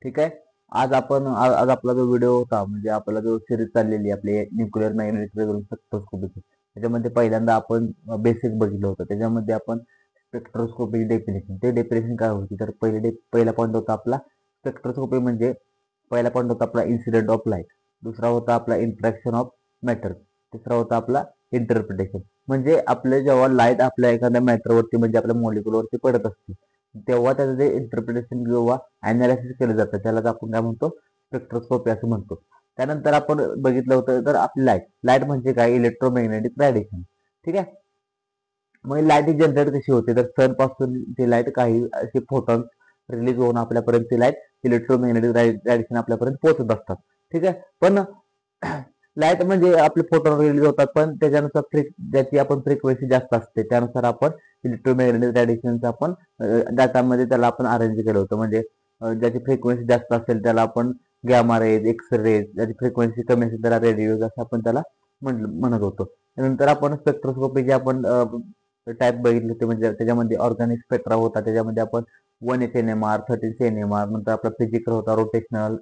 ठीक आहे. आज आपला जो व्हिडिओ होता म्हणजे आपला जो सिरीज चाललेली आपली न्यूक्लिअर मॅग्नेटिक रेझोनन्स स्पेक्ट्रोस्कोपीची, त्याच्यामध्ये पहिल्यांदा आपण बेसिक बघितलं होतं. त्याच्यामध्ये आपण स्पेक्ट्रोस्कोपीची डेफिनेशन, ते डेफिनेशन काय होती तर पहिला पॉईंट होता आपला स्पेक्ट्रोस्कोपी म्हणजे पहिला पॉईंट होता आपला इन्सिडेंट ऑफ लाईट, दुसरा होता आपला इंटरॅक्शन ऑफ मॅटर, तिसरा होता आपला इंटरप्रिटेशन. म्हणजे आपले जेव्हा लाईट आपल्या एखाद्या मॅटरवरती म्हणजे आपल्या मॉलिक्युलवरती पडत असते तेव्हा त्याचं जे इंटरप्रिटेशन किंवा अनालिसिस केलं जातं त्यालाच आपण काय म्हणतो, स्पेक्ट्रोस्कोपी असं म्हणतो. त्यानंतर आपण बघितलं होतं तर आपली लाईट म्हणजे काय, इलेक्ट्रोमॅग्नेटिक रेडिएशन. ठीक आहे. मग लाईट जनरेट कशी होते तर सन पासून ती लाईट काही असे फोटॉन रिलीज होऊन आपल्यापर्यंत ती लाईट इलेक्ट्रोमॅग्नेटिक रेडिएशन आपल्यापर्यंत पोहोचत असतात. ठीक आहे. पण लाईट म्हणजे आपले फोटॉन रिलीज होतात, पण त्याच्यानुसार ज्याची आपण फ्रिक्वेन्सी जास्त असते त्यानुसार आपण इलेक्ट्रोमॅग्नेटिक रेडिएशनचा आपण डाटामध्ये त्याला आपण अरेंज केलं होतं. म्हणजे ज्याची फ्रिक्वेन्सी जास्त असेल त्याला आपण गॅमा रेज, एक्स रेज, ज्याची फ्रिक्वेन्सी कमी असेल त्याला रेडिओज असं आपण त्याला म्हणत होतो. त्यानंतर आपण स्पेक्ट्रोस्कोपीचे आपण टाईप बघितले होते. म्हणजे त्याच्यामध्ये ऑर्गॅनिक स्पेक्ट्रा होता, त्याच्यामध्ये आपण 1 NMR, 13 NMR, नंतर आपला फिजिकल होता रोटेशनल,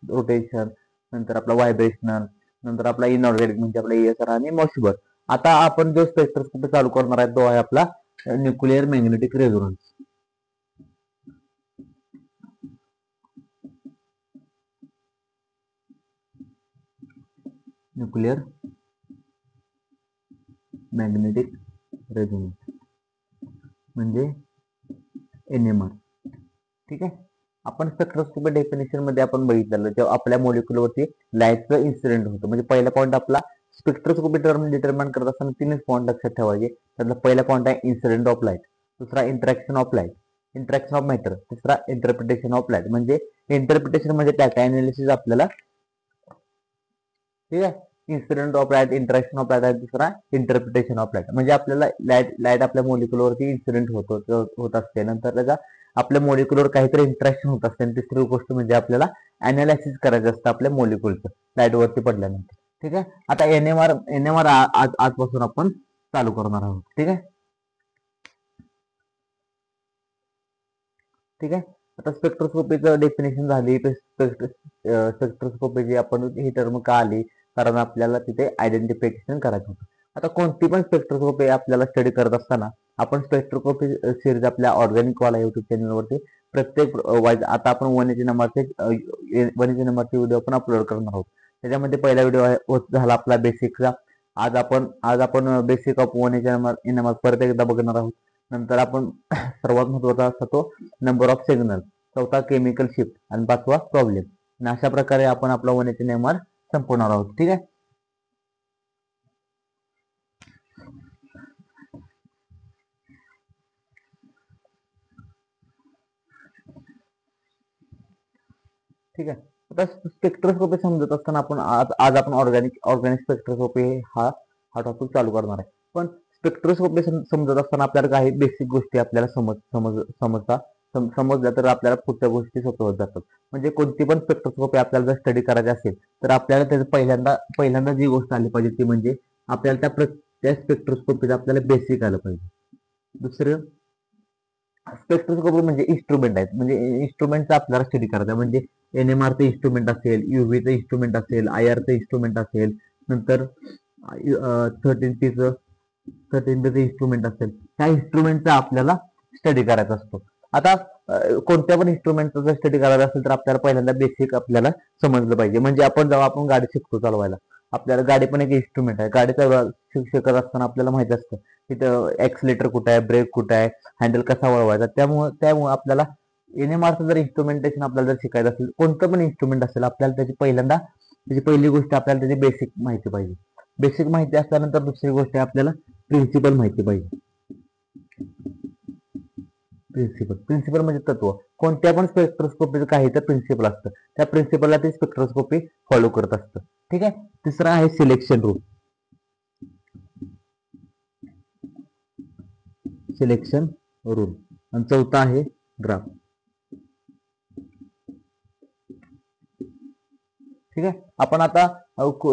रोटेशन, नंतर आपला व्हायब्रेशनल, नंतर आपला इनऑर्गॅनिक म्हणजे आपला ESR आणि मॉस्युबर. आता आपण जो स्पेक्ट्रोस्कोपी चालू करणार आहे तो आहे आपला nuclear magnetic resonance. Nuclear magnetic resonance म्हणजे NMR. ठीक आहे. आपण स्पेक्ट्रोस्कोपी डेफिनेशन मध्ये आपण बघितलेलं जेव्हा आपल्या मॉलिक्युलवरती लाईटचं इन्सिडेंट होतं. म्हणजे पहिला पॉईंट आपला स्पेक्ट्रोस्कोपी टर्म डिटरमाइन करत असताना 3 पॉईंट लक्षात ठेवायचे. त्यातला पहिला पॉईंट आहे इन्सिडेंट ऑफ लाईट, दुसरा interaction of light, interaction of matter, तिसरा इंटरप्रिटेशन ऑफ लाईट. म्हणजे इंटरप्रिटेशन म्हणजे डाटा अनालिसिस आपल्याला, ठीक आहे, incident of light, interaction of light आहे दुसरा इंटरप्रिटेशन ऑफ लाईट. म्हणजे आपल्याला लाईट आपल्या मॉलिक्युलवरती इन्सिडेंट होत असते, नंतर त्याचा आपल्या मॉलिक्युलवर काहीतरी इंटरॅक्शन होत असते, आणि तिसरी गोष्ट म्हणजे आपल्याला अनालिसिस करायचं असतं आपल्या मॉलिक्युलचं लाईटवरती पडल्यानंतर. ठीक आहे. आता एनएमआर आजपासून आपण चालू करणार आहोत. ठीक आहे. ठीक आहे. आता स्पेक्ट्रोस्कोपीचं डेफिनेशन झाली. स्पेक्ट्रोस्कोपीची आपण ही टर्म का आली, कारण आपल्याला तिथे आयडेंटिफिकेशन करायचं होतं. आता कोणती पण स्पेक्ट्रोस्कोपी आपल्याला स्टडी करत असताना आपण स्पेक्ट्रोस्कोपी सिरीज आपल्या ऑर्गॅनिक वाला युट्यूब चॅनलवरती प्रत्येक वाईज आता आपण 180 नंबरचे व्हिडिओ आपण अपलोड करणार आहोत. त्याच्यामध्ये पहिला व्हिडिओ झाला आपला बेसिकचा. आज आपण बेसिक ऑफ 180 नंबर परत एकदा बघणार आहोत. नंतर आपण सर्वात महत्वाचा असतो तो नंबर ऑफ सिग्नल, चौथा केमिकल शिफ्ट आणि पाचवा प्रॉब्लेम. आणि अशा प्रकारे आपण आपला 180 नंबर संपवणार आहोत. ठीक आहे. ठीक आहे. आता स्पेक्ट्रोस्कोपी समजत असताना आपण आज आपण ऑर्गॅनिक स्पेक्ट्रोस्कोपी हा टॉपिक चालू करणार आहे. पण स्पेक्ट्रोस्कोपी समजत असताना आपल्याला काही बेसिक गोष्टी आपल्याला समजल्या तर आपल्याला पुढच्या गोष्टी सोप्या होत जातात. म्हणजे कोणती पण स्पेक्ट्रोस्कोपी आपल्याला जर स्टडी करायची असेल तर आपल्याला त्याचं पहिल्यांदा जी गोष्ट आली पाहिजे ती म्हणजे आपल्याला त्या स्पेक्ट्रोस्कोपीचं आपल्याला बेसिक आलं पाहिजे. दुसरं, स्पेक्ट्रोस्कोपी म्हणजे इन्स्ट्रुमेंट आहेत. म्हणजे इन्स्ट्रुमेंटचा आपल्याला स्टडी करायचा. म्हणजे NMRचं इन्स्ट्रुमेंट असेल, UVचं इन्स्ट्रुमेंट असेल, IRचं इन्स्ट्रुमेंट असेल, नंतर 13Tचं इन्स्ट्रुमेंट असेल, त्या इन्स्ट्रुमेंटचा आपल्याला स्टडी करायचा असतो. आता कोणत्या पण इन्स्ट्रुमेंटचा जर स्टडी करायचा असेल तर आपल्याला पहिल्यांदा बेसिक आपल्याला समजलं पाहिजे. म्हणजे जेव्हा आपण गाडी शिकतो चालवायला, आपल्याला गाडी पण एक इन्स्ट्रुमेंट आहे. गाडी शिकत असताना आपल्याला माहिती असतं तिथं एक्सिलेटर कुठं आहे, ब्रेक कुठं आहे, हँडल कसा वळवायचा. त्यामुळे आपल्याला NMRचं जर इन्स्ट्रुमेंटेशन आपल्याला जर शिकायचं असेल, कोणतं पण इन्स्ट्रुमेंट असेल, आपल्याला त्याची पहिली गोष्ट आपल्याला त्याची बेसिक माहिती पाहिजे. बेसिक माहिती असल्यानंतर दुसरी गोष्ट आपल्याला प्रिन्सिपल माहिती पाहिजे. प्रिन्सिपल म्हणजे तत्व. कोणत्या पण स्पेक्ट्रोस्कोपीचं काही तर प्रिन्सिपल असतं, त्या प्रिन्सिपलला ती स्पेक्ट्रोस्कोपी फॉलो करत असतं. ठीक आहे. तिसरा आहे सिलेक्शन रूल. आणि चौथा आहे ग्राफ. ठीक आहे. आपण आता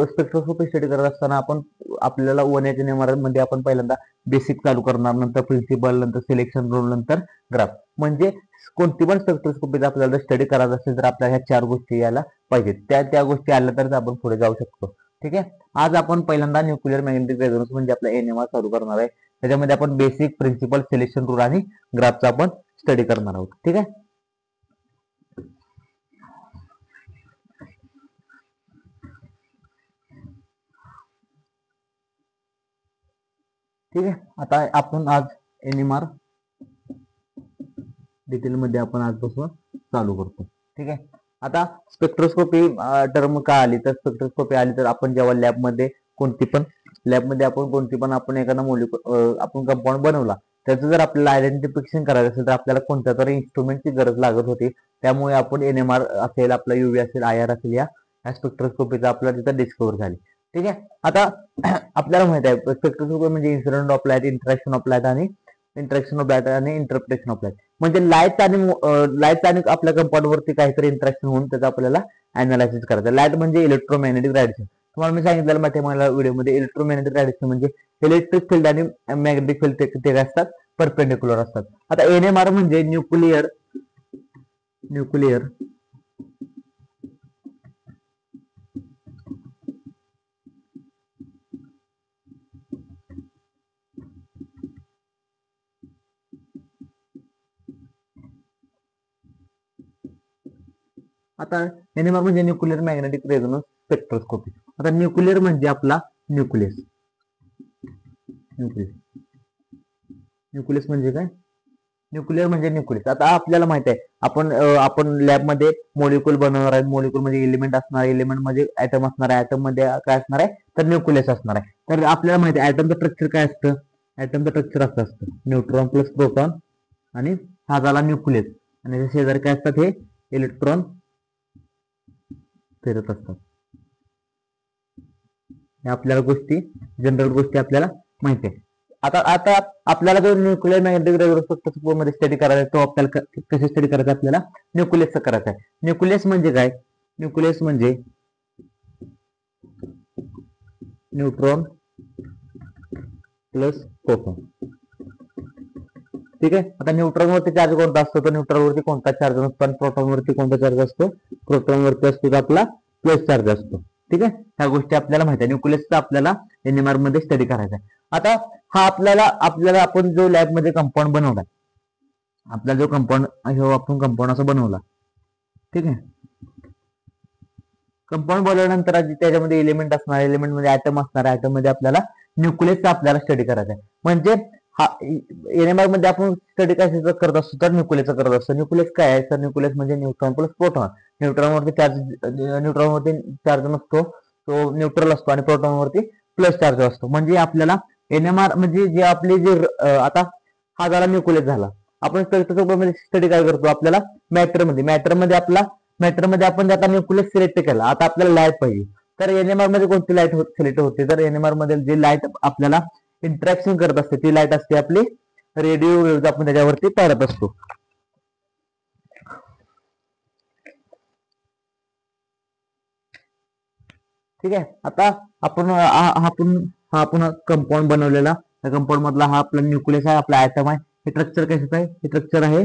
स्पेक्ट्रोस्कोपी स्टडी करत असताना आपण आपल्याला 1 एच NMR मध्ये आपण पहिल्यांदा बेसिक चालू करणार, नंतर प्रिन्सिपल, नंतर सिलेक्शन रूल, नंतर ग्राफ. म्हणजे कोणती पण स्पेक्ट्रोस्कोपीचा आपल्याला स्टडी करायचा असेल तर आपल्याला ह्या 4 गोष्टी यायला पाहिजेत. त्या गोष्टी आल्या तरच आपण पुढे जाऊ शकतो. ठीक आहे. आज आपण पहिल्यांदा न्यूक्लिअर मॅग्नेटिक रेझोनन्स म्हणजे आपला NMR चालू करणार आहे. त्याच्यामध्ये आपण बेसिक, प्रिन्सिपल, सिलेक्शन रूल आणि ग्राफचा आपण स्टडी करणार आहोत. ठीक आहे. ठीक आहे. आता आपण आज NMR डिटेल मध्ये आपण आजपासून चालू करतो. ठीक आहे. आता स्पेक्ट्रोस्कोपी टर्म का आली तर स्पेक्ट्रोस्कोपी आली तर आपण जेव्हा लॅबमध्ये आपण कोणती पण आपण एखादा मॉलिक्युल आपण कंपाऊंड बनवला, त्याचं जर आपल्याला आयडेंटिफिकेशन करायचं असेल तर आपल्याला कोणत्या तरी इन्स्ट्रुमेंटची गरज लागत होती. त्यामुळे आपण NMR असेल, आपला UV असेल, IR असेल, या स्पेक्ट्रोस्कोपीचा आपल्याला तिथं डिस्कवर झाली. ठीक आहे. आता आपल्याला माहित आहे स्पेक्ट्रोस्कोपी म्हणजे incident of light, interaction of light आणि इंटरप्रिटेशन ऑफ लाईट. म्हणजे लाईट आणि आपल्या कंपाऊंड वरती काहीतरी इंटरॅक्शन होऊन त्याचा आपल्याला अनालायसिस करायचं. लाईट म्हणजे इलेक्ट्रोमॅग्नेटिक रेडिएशन. तुम्हाला मी सांगितलेलं माहिती आहे मला व्हिडिओमध्ये, इलेक्ट्रोमॅग्नेटिक रेडिएशन म्हणजे इलेक्ट्रिक फील्ड आणि मॅग्नेटिक फील्ड ते काय असतात, परपेंडिक्युलर असतात. आता NMR म्हणजे न्यूक्लिअर आता NMR म्हणजे न्यूक्लिअर मॅग्नेटिक रेझोनन्स स्पेक्ट्रोस्कोपी. आता न्यूक्लिअर म्हणजे आपला न्यूक्लियस म्हणजे काय? न्यूक्लिअर म्हणजे न्यूक्लियस. आता आपल्याला माहित आहे आपण लॅबमध्ये मॉलिक्यूल बनवणार आहे. मॉलिक्यूल म्हणजे एलिमेंट असणार आहे, एलिमेंट मध्ये ऍटम असणार आहे, ऍटम मध्ये काय असणार आहे तर न्यूक्लियस असणार आहे. तर आपल्याला माहिती आहे ऍटमचं स्ट्रक्चर काय असतं, ऍटमचं स्ट्रक्चर असतं न्यूट्रॉन प्लस प्रोटॉन आणि हा झाला न्यूक्लियस आणि शेजारी काय असतात हे इलेक्ट्रॉन फिरत असतात. या आपल्याला जनरल गोष्टी आपल्याला माहिती आहे. आता आपल्याला जो न्यूक्लिअर मॅग्नेटिक रेझोनन्स मध्ये स्टडी करायचा तो आपल्याला कसे स्टडी करायचा, आपल्याला न्यूक्लियसचा करायचा आहे. न्यूक्लियस म्हणजे काय? न्यूक्लियस म्हणजे न्यूट्रॉन प्लस प्रोटॉन. ठीक आहे. आता न्यूट्रॉन वरती चार्ज कोणता असतो तर न्यूट्रॉन वरती कोणता चार्ज नसतो, आणि प्रोटॉन वरती कोणता चार्ज असतो, प्रोटॉन वरती असतो तो आपला प्लस चार्ज असतो. ठीक आहे. ह्या गोष्टी आपल्याला माहिती आहे. न्यूक्लियसचा आपल्याला NMR मध्ये स्टडी करायचा आहे. आता हा आपल्याला आपण जो लॅबमध्ये कंपाऊंड बनवला, आपला जो कंपाऊंड आपण कंपाऊंड असा बनवला. ठीक आहे. कंपाऊंड बनवल्यानंतर त्याच्यामध्ये एलिमेंट असणार, एलिमेंट मध्ये ऍटम असणार, ऍटम मध्ये आपल्याला न्यूक्लियसचा आपल्याला स्टडी करायचा आहे. म्हणजे हा NMR मध्ये आपण स्टडी कशाचा करत असतो तर न्यूक्लियसचा करत असतो. न्यूक्लियस काय आहे तर न्यूक्लियस म्हणजे न्यूट्रॉन प्लस प्रोटॉन. न्यूट्रॉन वरती चार्ज नसतो, तो न्यूट्रल असतो, आणि प्रोटॉन वरती प्लस चार्ज असतो. म्हणजे आपल्याला NMR म्हणजे जे आपले आता हा झाला न्यूक्लियस झाला. आपण स्टडी काय करतो, आपल्याला मॅटर मध्ये आपण आता न्यूक्लियस सिलेक्ट केला. आता आपल्याला लाईट पाहिजे तर NMR मध्ये कोणती लाईट सिलेक्ट होते तर NMR मध्ये जी लाईट आपल्याला इंटरॅक्शन करत असते ती लाईट असते आपली रेडिओ वेव्ह, आपण त्याच्यावरती पाडत असतो. ठीक आहे. आता आपण कंपाऊंड बनवलेला, त्या कंपाऊंड मधला हा आपला न्यूक्लियस आहे, आपला ऍटम आहे. हे स्ट्रक्चर कशाचं आहे, हे स्ट्रक्चर आहे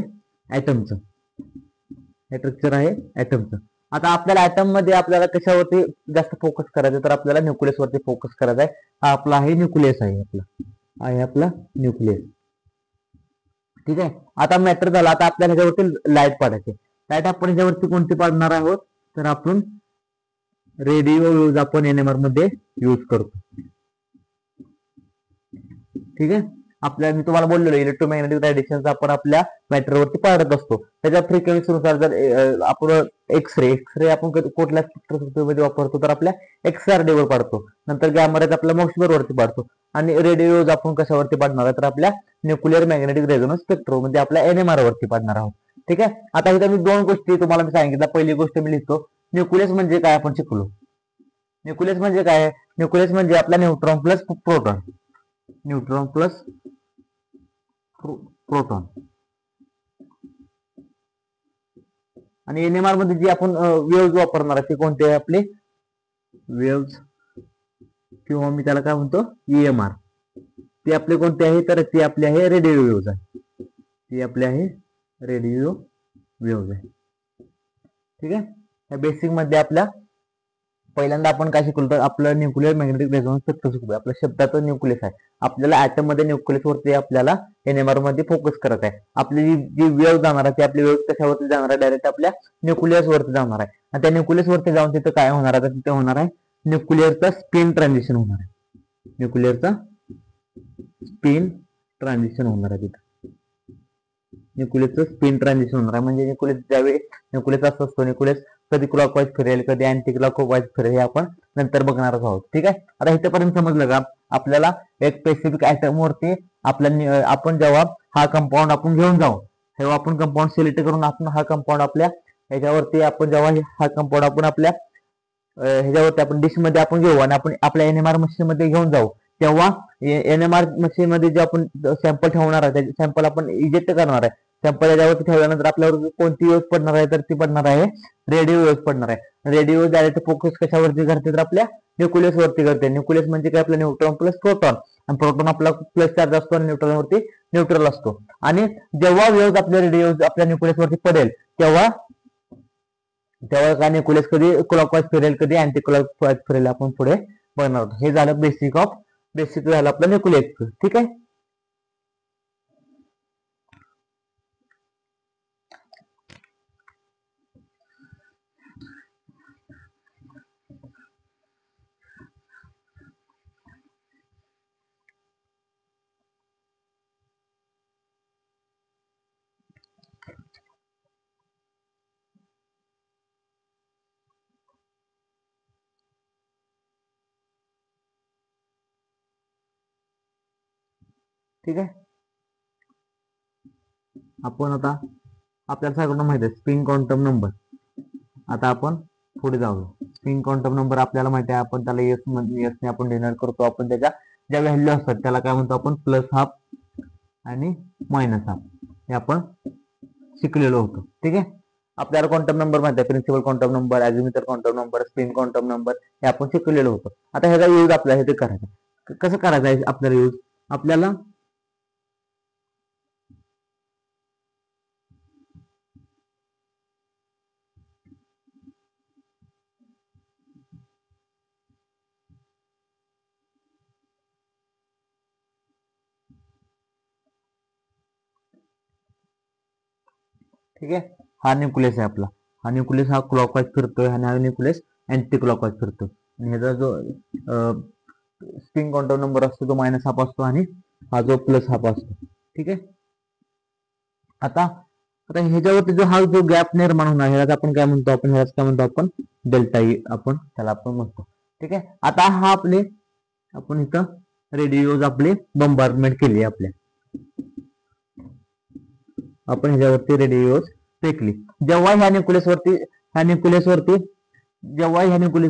ऍटमचं. आता आपल्याला ऍटम मध्ये आपल्याला कशावरती जास्त फोकस करायचं तर आपल्याला न्यूक्लियस वरती फोकस करायचा आहे. हा आपला आहे न्यूक्लियस आपला न्यूक्लियस. ठीक आहे. आता मॅटर झाला. आता आपल्याला ह्याच्यावरती लाईट पाडायची. लाईट आपण ह्याच्यावरती कोणती पाडणार आहोत तर आपण रेडिओ यूज आपण NMR मध्ये यूज करतो. ठीक आहे. मी तुम्हाला बोललेलो इलेक्ट्रोमॅग्नेटिक रेडिएशन आपण आपल्या मॅटरवरती पाडत असतो. त्याच्या फ्रिक्वेन्सीनुसार जर आपण एक्सरे आपण कुठल्या स्पेक्ट्रोस्कोपीमध्ये वापरतो तर आपल्या XRD वर पाडतो. नंतर गॅमा रेज आपल्या मॉक्सवेअर वरती पाडतो. आणि रेडिओ आपण कशावरती पाडणार आहे तर आपल्या न्यूक्लिअर मॅग्नेटिक रेझोनन्स स्पेक्ट्रो म्हणजे आपल्या NMR वरती पाडणार आहोत. ठीक आहे. आता इथे मी 2 गोष्टी तुम्हाला मी सांगितल्या. पहिली गोष्ट मी लिहितो न्यूक्लियस म्हणजे काय आपण शिकलो. न्यूक्लियस म्हणजे काय, न्यूक्लियस म्हणजे आपला न्यूट्रॉन प्लस प्रोटॉन. आणि NMR मध्ये जी आपण वेव्ज वापरणार आहे ती कोणती आहे आपली वेव्ज किंवा मी त्याला काय म्हणतो EMR. ते आपले कोणते आहे तर ते आपले आहे रेडिओ वेव्हज आहे. ते आपले आहे रेडिओ वेव्हज आहे. ठीक आहे. या बेसिक मध्ये आपल्या पहिल्यांदा आपण काय शिकलो तर आपलं न्यूक्लिअर मॅग्नेटिक रेझोनन्स स्पेक्ट्रोस्कोपी आपल्या शब्दाचं न्यूक्लियस आहे. आपल्याला ऍटम मध्ये न्यूक्लियस वरती आपल्याला NMR मध्ये फोकस करत आहे. आपली जी वेव्ह जाणार आहे ती आपली वेव्ह कशावरती जाणार आहे डायरेक्ट आपल्या न्यूक्लियस वरती जाणार आहे. आणि त्या न्यूक्लियस वरती जाऊन तिथं काय होणार आहे तर तिथे होणार आहे न्यूक्लिअरचा स्पिन ट्रान्झिशन होणार आहे. न्यूक्लिअरचा स्पिन ट्रान्झिशन होणार आहे तिथं. न्यूक्लियसचं स्पिन ट्रान्झिशन होणार आहे. म्हणजे न्यूक्लियस ज्यावेळी न्यूक्लियस असं असतो न्यूक्लियस कधी क्लॉकवाईज फिरेल कधी अँटी क्लॉकवाईज फिरेल हे आपण नंतर बघणारच आहोत. ठीक आहे. आता इथेपर्यंत समजलं का आपल्याला एक स्पेसिफिक आयटम वरती आपण जेव्हा हा कंपाऊंड आपण घेऊन जाऊ तेव्हा आपण कंपाऊंड सिलेक्ट करून आपण हा कंपाऊंड आपल्या ह्याच्यावरती आपण जेव्हा हा कंपाऊंड आपण आपल्या ह्याच्यावरती आपण डिश मध्ये आपण घेऊ आणि आपण आपल्या NMR मशीन मध्ये घेऊन जाऊ तेव्हा NMR मशीन मध्ये जे आपण सॅम्पल ठेवणार आहे त्या सॅम्पल आपण इजेक्ट करणार आहे. सॅम्पल याच्यावरती ठेवल्यानंतर आपल्यावर कोणती वेव्ह पडणार आहे तर ती पडणार आहे रेडिओ वेव्ह पडणार आहे. रेडिओ डायरेक्ट फोकस कशावरती करते तर आपल्या न्यूक्लियस वरती करते. न्यूक्लियस म्हणजे काय आपला न्यूट्रॉन प्लस प्रोटॉन आणि प्रोटॉन आपला प्लस चार्ज असतो आणि न्यूट्रॉन वरती न्यूट्रल असतो. आणि जेव्हा वेव्ह आपल्या रेडिओ आपल्या न्यूक्लियस वरती पडेल तेव्हा काय न्यूक्लियस कधी क्लॉकवाईज फिरेल कधी अँटी क्लॉकवाईज फिरेल आपण पुढे बघणार आहोत. हे झालं बेसिक झालं आपलं न्यूक्लियस. ठीक आहे. ठीक आहे. आपण आता आपल्याला सगळ्यांना माहिती आहे स्पिन क्वांटम नंबर. आता आपण पुढे जाऊ. स्पिन क्वांटम नंबर आपल्याला माहिती आहे आपण त्याला एस ने आपण डिनोट करतो. आपण त्याच्या ज्या व्हॅल्यू असतात त्याला काय म्हणतो आपण प्लस हाफ आणि मायनस हाफ हे आपण शिकलेलो होतो. ठीक आहे. आपल्याला क्वांटम नंबर माहिती आहे principal quantum number azimuthal quantum number spin quantum number हे आपण शिकलेलो होतो. आता ह्याचा यूज आपल्याला हे करायचा कसं करायचा आहे आपल्याला यूज आपल्याला ठीक आहे. हा न्यूक्लियस आहे आपला. हा न्यूक्लियस हा क्लॉकवाईज फिरतोय आणि हा न्यूक्लियस अँटी क्लॉकवाईज फिरतोय. आणि ह्याचा जो स्पिन क्वांटम नंबर असतो तो मायनस हाफ असतो आणि हा जो प्लस हाफ असतो. ठीक आहे. आता ह्याच्यावरती जो गॅप निर्माण होणार ह्याला आपण काय म्हणतो आपण डेल्टा ई आपण त्याला आपण म्हणतो. ठीक आहे. आता हा आपण इथं रेडिओज आपले बंबार्डमेंट केली आपल्या आपण ह्याच्यावरती रेडिओज फेकली. जेव्हा ह्या न्यूक्लियस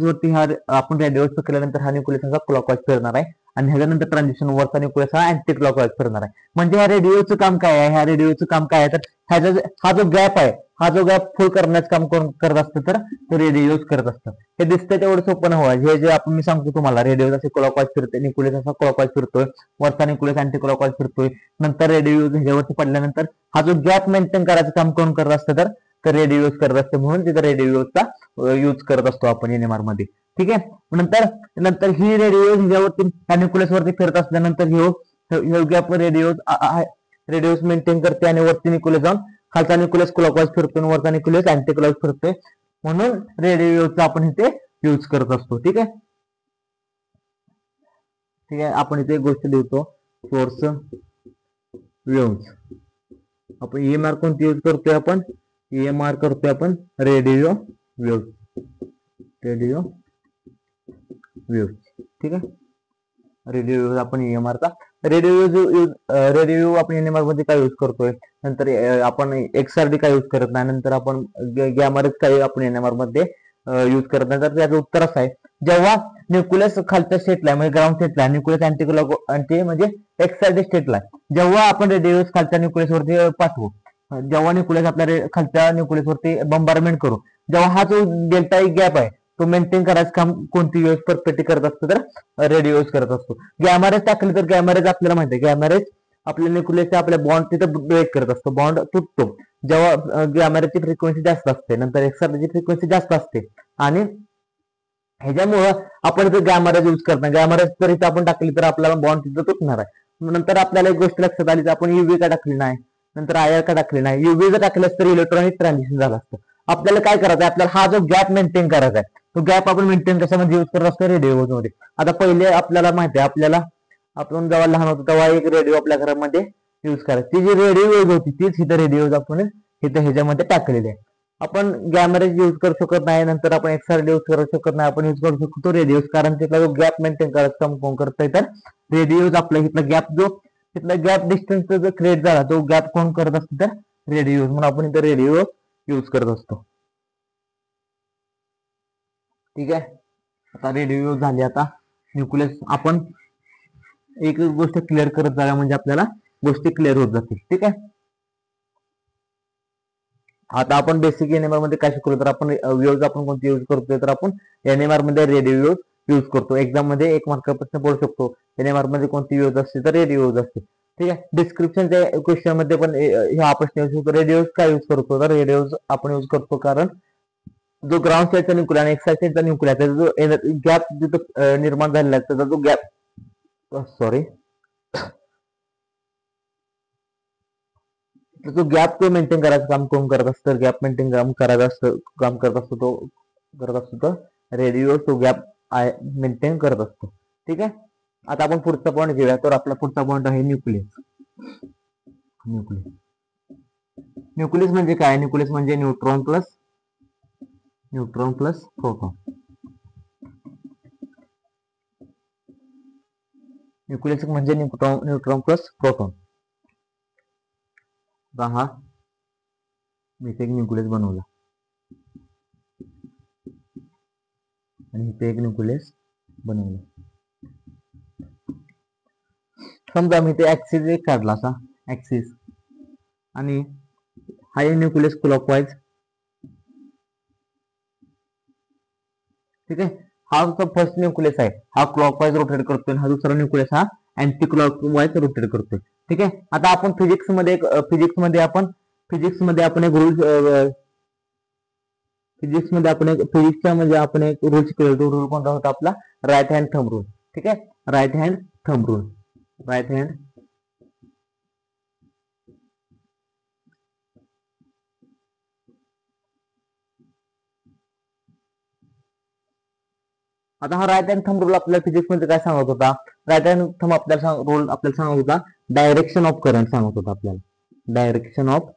वरती हा आपण रेडिओज फेकल्यानंतर हा न्यूक्लियस असा क्लॉकवाईज फिरणार आहे आणि ह्याच्यानंतर ट्रान्झिशन वरचा न्यूक्लियस हा अँटी क्लॉकवाईज फिरणार आहे. म्हणजे ह्या रेडिओचं काम काय आहे तर हा जो गॅप आहे हा जो गॅप फुल करण्याचं काम कोण करत असतं तर तो रेडिओज करत असतं. हे दिसतंय तेवढं सोपं नाही. हे जे मी सांगतो तुम्हाला रेडिओज असे क्लॉकवाईज फिरते न्यूक्लियस असा क्लॉकवाईज फिरतोय वरचा न्यूक्लियस अँटी क्लॉकवाईज फिरतोय. नंतर रेडिओज ह्याच्यावरती पडल्यानंतर हा जो गॅप मेंटेन करायचं काम कोण करत असतं तर रेडिओज करत असते. म्हणून तिथं रेडिओजचा यूज करत असतो आपण NMR मध्ये. ठीक आहे. नंतर ही रेडिओज ह्याच्यावरती ह्या न्यूक्लियस वरती फिरत असल्यानंतर ह्यो गॅप रेडिओज मेंटेन करते आणि वरती न्यूक्लियस जाऊन खालचा न्यूक्लियस क्लॉकवाईज फिरतोय आणि वरचा न्यूक्लियस अँटी क्लॉकवाईज फिरतोय. म्हणून रेडिओचा आपण इथे यूज करत असतो. ठीक आहे. आपण इथे एक गोष्ट लिहितो सोर्स वेव्हज. आपण EMR कोणती यूज करतोय आपण EMR करतोय आपण रेडिओ वेव्हज. ठीक आहे. रेडिओ वेव्हज आपण EMR चा रेडिओ आपण NMR मध्ये काय यूज करतोय नंतर आपण XRD काय यूज करत नाही नंतर आपण गॅमा रेज काय आपण NMR मध्ये यूज करत नाही. तर त्याचं उत्तर असं आहे जेव्हा न्यूक्लियस खालच्या स्टेटला म्हणजे ग्राउंड स्टेटला न्यूक्लियस अँटी म्हणजे XRD स्टेटला जेव्हा आपण रेडिओज खालच्या न्यूक्लियस वरती पाठवू जेव्हा न्यूक्लियस आपल्या खालच्या न्यूक्लियस वरती बंबार्डमेंट करू जेव्हा हा जो डेल्टा ई गॅप आहे तो मेंटेन करायचं काम कोणती वेव्ह परफेक्टली करत असतो तर रेडिओ यूज करत असतो. गॅमा रेज टाकली तर गॅमा रेज आपल्याला माहिती आहे गॅमा रेज आपल्या न्यूक्लियसचे आपल्या बॉन्ड तिथं ब्रेक करत असतो, बॉन्ड तुटतो जेव्हा गॅमा रेजची फ्रिक्वेन्सी जास्त असते, नंतर एक्सरेची फ्रिक्वेन्सी जास्त असते आणि ह्याच्यामुळं आपण इथे गॅमा रेज यूज करणार. गॅमा रेज जर इथे आपण टाकली तर आपल्याला बॉन्ड तिथं तुटणार आहे. नंतर आपल्याला एक गोष्ट लक्षात आली तर आपण युव्ही का टाकली नाही, नंतर आयआर का टाकली नाही. युव्ही जर टाकलं तर इलेक्ट्रॉनिक ट्रान्झिशन झालं असतं. आपल्याला काय करायचं आहे, आपल्याला हा जो गॅप मेंटेन करायचा आहे तो गॅप आपण मेंटेन कशामध्ये यूज करत असतो, रेडिओ मध्ये. आता पहिले आपल्याला माहिती आहे आपल्याला आपण जेव्हा लहान होतो तेव्हा एक रेडिओ आपल्या घरामध्ये यूज करायची. ती जी रेडिओ वेव्ह होती तीच इथं रेडिओ आपण इथं ह्याच्यामध्ये टाकलेली आहे. आपण गॅमा रेज यूज करू शकत नाही, नंतर आपण एक्सआर यूज करू शकत नाही, आपण यूज करू शकतो रेडिओ, कारण तिथला जो गॅप मेंटेन करायचं काम कोण करत तर रेडिओ. आपला इथला गॅप जो तिथला गॅप डिस्टन्स जो क्रिएट झाला तो गॅप कोण करत असतो तर रेडिओ, म्हणून आपण इथं रेडिओ यूज करत असतो. ठीक आहे, आता रेडिओ झाली. आता न्यूक्लियस आपण एक गोष्ट क्लिअर करत जाऊया म्हणजे आपल्याला गोष्टी क्लिअर होत जातील. ठीक आहे, आता आपण बेसिक एनएमआर मध्ये काय शिकलो तर आपण वेव्हज आपण कोणती यूज करतोय तर आपण एनएमआर मध्ये रेडिओ यूज करतो. एक्झाम मध्ये एक मार्क प्रश्न पडू शकतो एनएमआर मध्ये कोणती वेव्ह असते तर रेडिओ यूज असते. ठीक आहे, डिस्क्रिप्शनच्या क्वेश्चन मध्ये पण हा प्रश्न यूज करतो रेडिओ काय यूज करतो तर रेडिओ आपण यूज करतो कारण जो ग्राउंड साईडचा न्यूक्लियर आणि एक्साइड साईडचा न्यूक्लियर त्याचा जो गॅप जिथं निर्माण झालेला आहे त्याचा जो गॅप जो गॅप तो मेंटेन करायचं काम कोण करत असतं, गॅप मेंटेन काम करत असतो तो रेडिओ तो गॅप मेंटेन करत असतो. ठीक आहे, आता आपण पुढचा पॉईंट घेऊया. तर आपला पुढचा पॉईंट आहे न्यूक्लियस. न्यूक्लियस म्हणजे काय, न्यूक्लियस म्हणजे न्यूट्रॉन प्लस प्रोटॉन. न्यूक्लियस म्हणजे न्यूट्रॉन प्लस प्रोटॉन. हा मी एक न्यूक्लियस बनवला आणि इथे एक न्यूक्लियस बनवला. समजा मी ते ऍक्सिस एक काढला असा ऍक्सिस आणि हा न्यूक्लियस क्लॉकवाईज. ठीक आहे, हा जो फर्स्ट न्यूक्लियस आहे हा क्लॉकवाईज रोटेट करतोय, हा दुसरा न्यूक्लियस हा अँटी क्लॉकवाईज रोटेट करतोय. ठीक आहे, आता आपण फिजिक्स मध्ये एक रूल शिकलो. रूल कोणता होता आपला, राईट हँड थंब रूल. ठीक आहे, राईट हँड थंब रूल. आता हा राईट हँड थंब रूल आपल्याला फिजिक्स मध्ये काय सांगत होता, राईट हँड थंब आपल्याला सांगत होता डायरेक्शन ऑफ करंट सांगत होता आपल्याला. डायरेक्शन ऑफ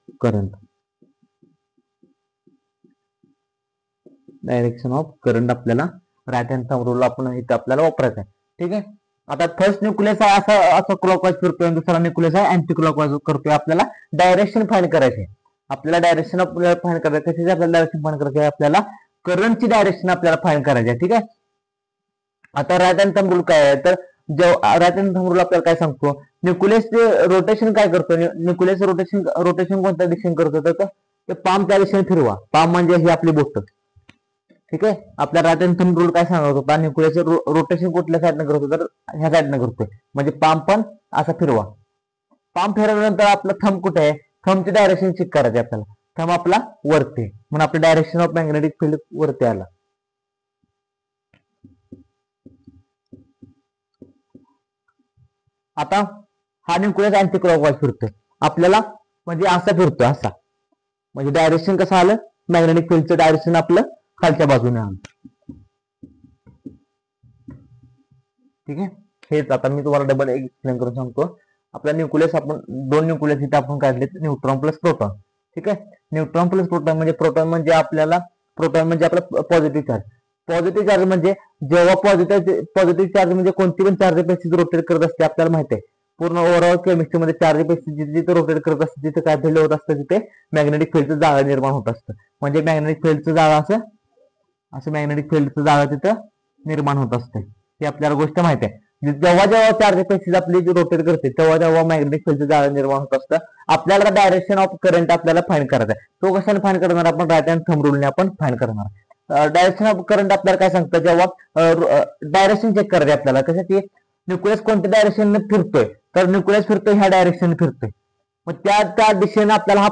आपल्याला राईट हँड थंब रूल आपण इथे आपल्याला वापरायचा आहे. ठीक आहे, आता फर्स्ट न्यूक्लियस आहे असं क्लॉकवाईज फिरतोय, दुसरा न्यूक्लियस आहे अँटी क्लॉकवाईज करतोय. आपल्याला डायरेक्शन फाइंड करायचे. आपल्याला डायरेक्शन फाइंड करायचं. कशाची आपल्याला डायरेक्शन फाइंड करायची, आपल्याला करंटची डायरेक्शन आपल्याला फाइंड करायची आहे. ठीक आहे, आता राईट हँड थंब रूल काय आहे तर राईट हँड थंब रूल आपल्याला काय सांगतो, न्यूक्लियस रोटेशन काय करतो, न्यूक्लियस रोटेशन कोणत्या दिशेने करतो तर ते पाम त्या दिशेने फिरवा. पाम म्हणजे ही आपली बोट. ठीक आहे, आपल्या राईट हँड थंब रूल काय सांगत होता, न्यूक्लियस रोटेशन कुठल्या साईडने करतो तर ह्या साईडने करतोय, म्हणजे पाम पण असा फिरवा. पाम फिरवल्यानंतर आपलं थंब कुठे आहे, थंबची डायरेक्शन चेक करायची आपल्याला. थंब आपला वरती, म्हणून आपलं डायरेक्शन ऑफ मॅग्नेटिक फील्ड वरती आला. आता हा न्यूक्लियस अँटी क्लॉकवाईज फिरतोय आपल्याला, म्हणजे असा फिरतोय असा, म्हणजे डायरेक्शन कसं आलं, मॅग्नेटिक फील्डचं डायरेक्शन आपलं खालच्या बाजूने आलं. ठीक आहे, हेच आता मी तुम्हाला डबल एक्सप्लेन करून सांगतो. आपला न्यूक्लियस आपण दोन न्यूक्लियस इथे आपण काढले, न्यूट्रॉन प्लस प्रोटॉन. ठीक आहे, न्यूट्रॉन प्लस प्रोटॉन म्हणजे प्रोटॉन म्हणजे आपला पॉझिटिव्ह चार्ज. पॉझिटिव्ह चार्ज म्हणजे जेव्हा पॉझिटिव्ह चार्ज म्हणजे कोणती पण चार्ज पेक्षा रोटेट करत असते. आपल्याला माहिती आहे पूर्ण ओव्हरऑल केमिस्ट्रीमध्ये चार्ज पेक्षा जिथे रोटेट करत असते तिथे काय फील्ड होत असतं, तिथे मॅग्नेटिक फील्डचं जाळं निर्माण होत असतं. म्हणजे मॅग्नेटिक फील्डचं जाळं असं मॅग्नेटिक फील्डचं जाळं तिथं निर्माण होत असतं. ही आपल्याला गोष्ट माहिती आहे. जेव्हा चार्ज पेक्षा आपली रोटेट करते तेव्हा मॅग्नेटिक फील्डचं जाळं निर्माण होत असतं. आपल्याला डायरेक्शन ऑफ करंट आपल्याला फाइंड करायचा आहे. तो कशाने फाइंड करणार, आपण राईट हँड थंब रूलने आपण फाइंड करणार. डायरेक्शन ऑफ करंट आपल्याला काय सांगतं, जेव्हा डायरेक्शन चेक करायचे आपल्याला कशाची, न्यूक्लियस कोणत्या डायरेक्शन फिरतोय, तर न्यूक्लियस फिरतोय ह्या डायरेक्शन फिरतोय, मग त्या दिशेने आपल्याला हा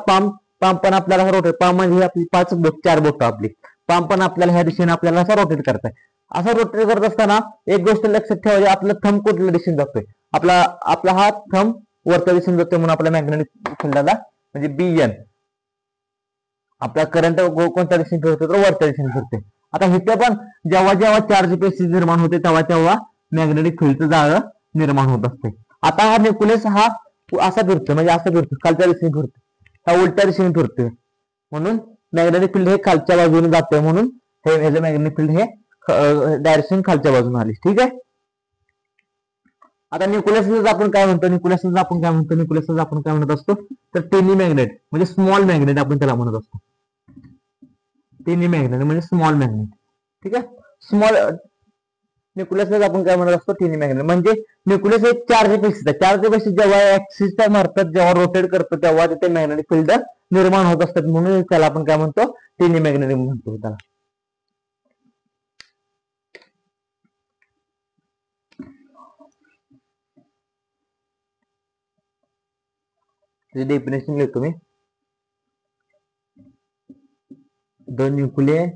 पंप पण आपल्याला रोटेट, पंप म्हणजे आपली 4 बोट आपली, पंप पण आपल्याला ह्या दिशेने आपल्याला असा रोटेट करताय. असं रोटेट करत असताना एक गोष्ट लक्षात ठेवायची, आपला थंब कुठल्या दिशेने जातोय, आपला हा थंब वरच्या दिशेने जातोय, म्हणून आपल्या मॅग्नेटिक फील्डला म्हणजे BN आपला करंट कोणत्या दिशेने फिरतोय तर वरच्या दिशेने फिरतोय. आता इथे पण जेव्हा जेव्हा चार्ज पेशी निर्माण होते तेव्हा तेव्हा मॅग्नेटिक फील्डचं जाळं निर्माण होत असते. आता हा न्यूक्लियस हा असा फिरतोय, म्हणजे असं फिरतोय, खालच्या दिशेने फिरतोय, हा उलट्या दिशेने फिरतोय, म्हणून मॅग्नेटिक फील्ड हे खालच्या बाजूने जाते, म्हणून हे मॅग्नेटिक फील्ड हे डायरेक्शन खालच्या बाजूने आली. ठीक आहे. आता न्यूक्लियस आपण काय म्हणतो, न्यूक्लियस आपण काय म्हणत असतो तर टेनी मॅग्नेट म्हणजे स्मॉल मॅग्नेट आपण त्याला म्हणत असतो. टेनी मॅग्नेट म्हणजे स्मॉल मॅग्नेट. ठीक आहे. स्मॉल न्यूक्लियसला आपण काय म्हणत असतो, टेनी मॅग्नेट. म्हणजे न्यूक्लियस एक चार्ज बेसिस आहे. चार्ज बेसिस जेव्हा ऍक्सिसच्या मार्फत जेव्हा रोटेट करतो तेव्हा तिथे मॅग्नेटिक फील्ड निर्माण होत असतात, म्हणून त्याला आपण काय म्हणतो, टेनी मॅग्नेट म्हणतो त्याला. डेफिनेशन लिहितो मी. The nuclei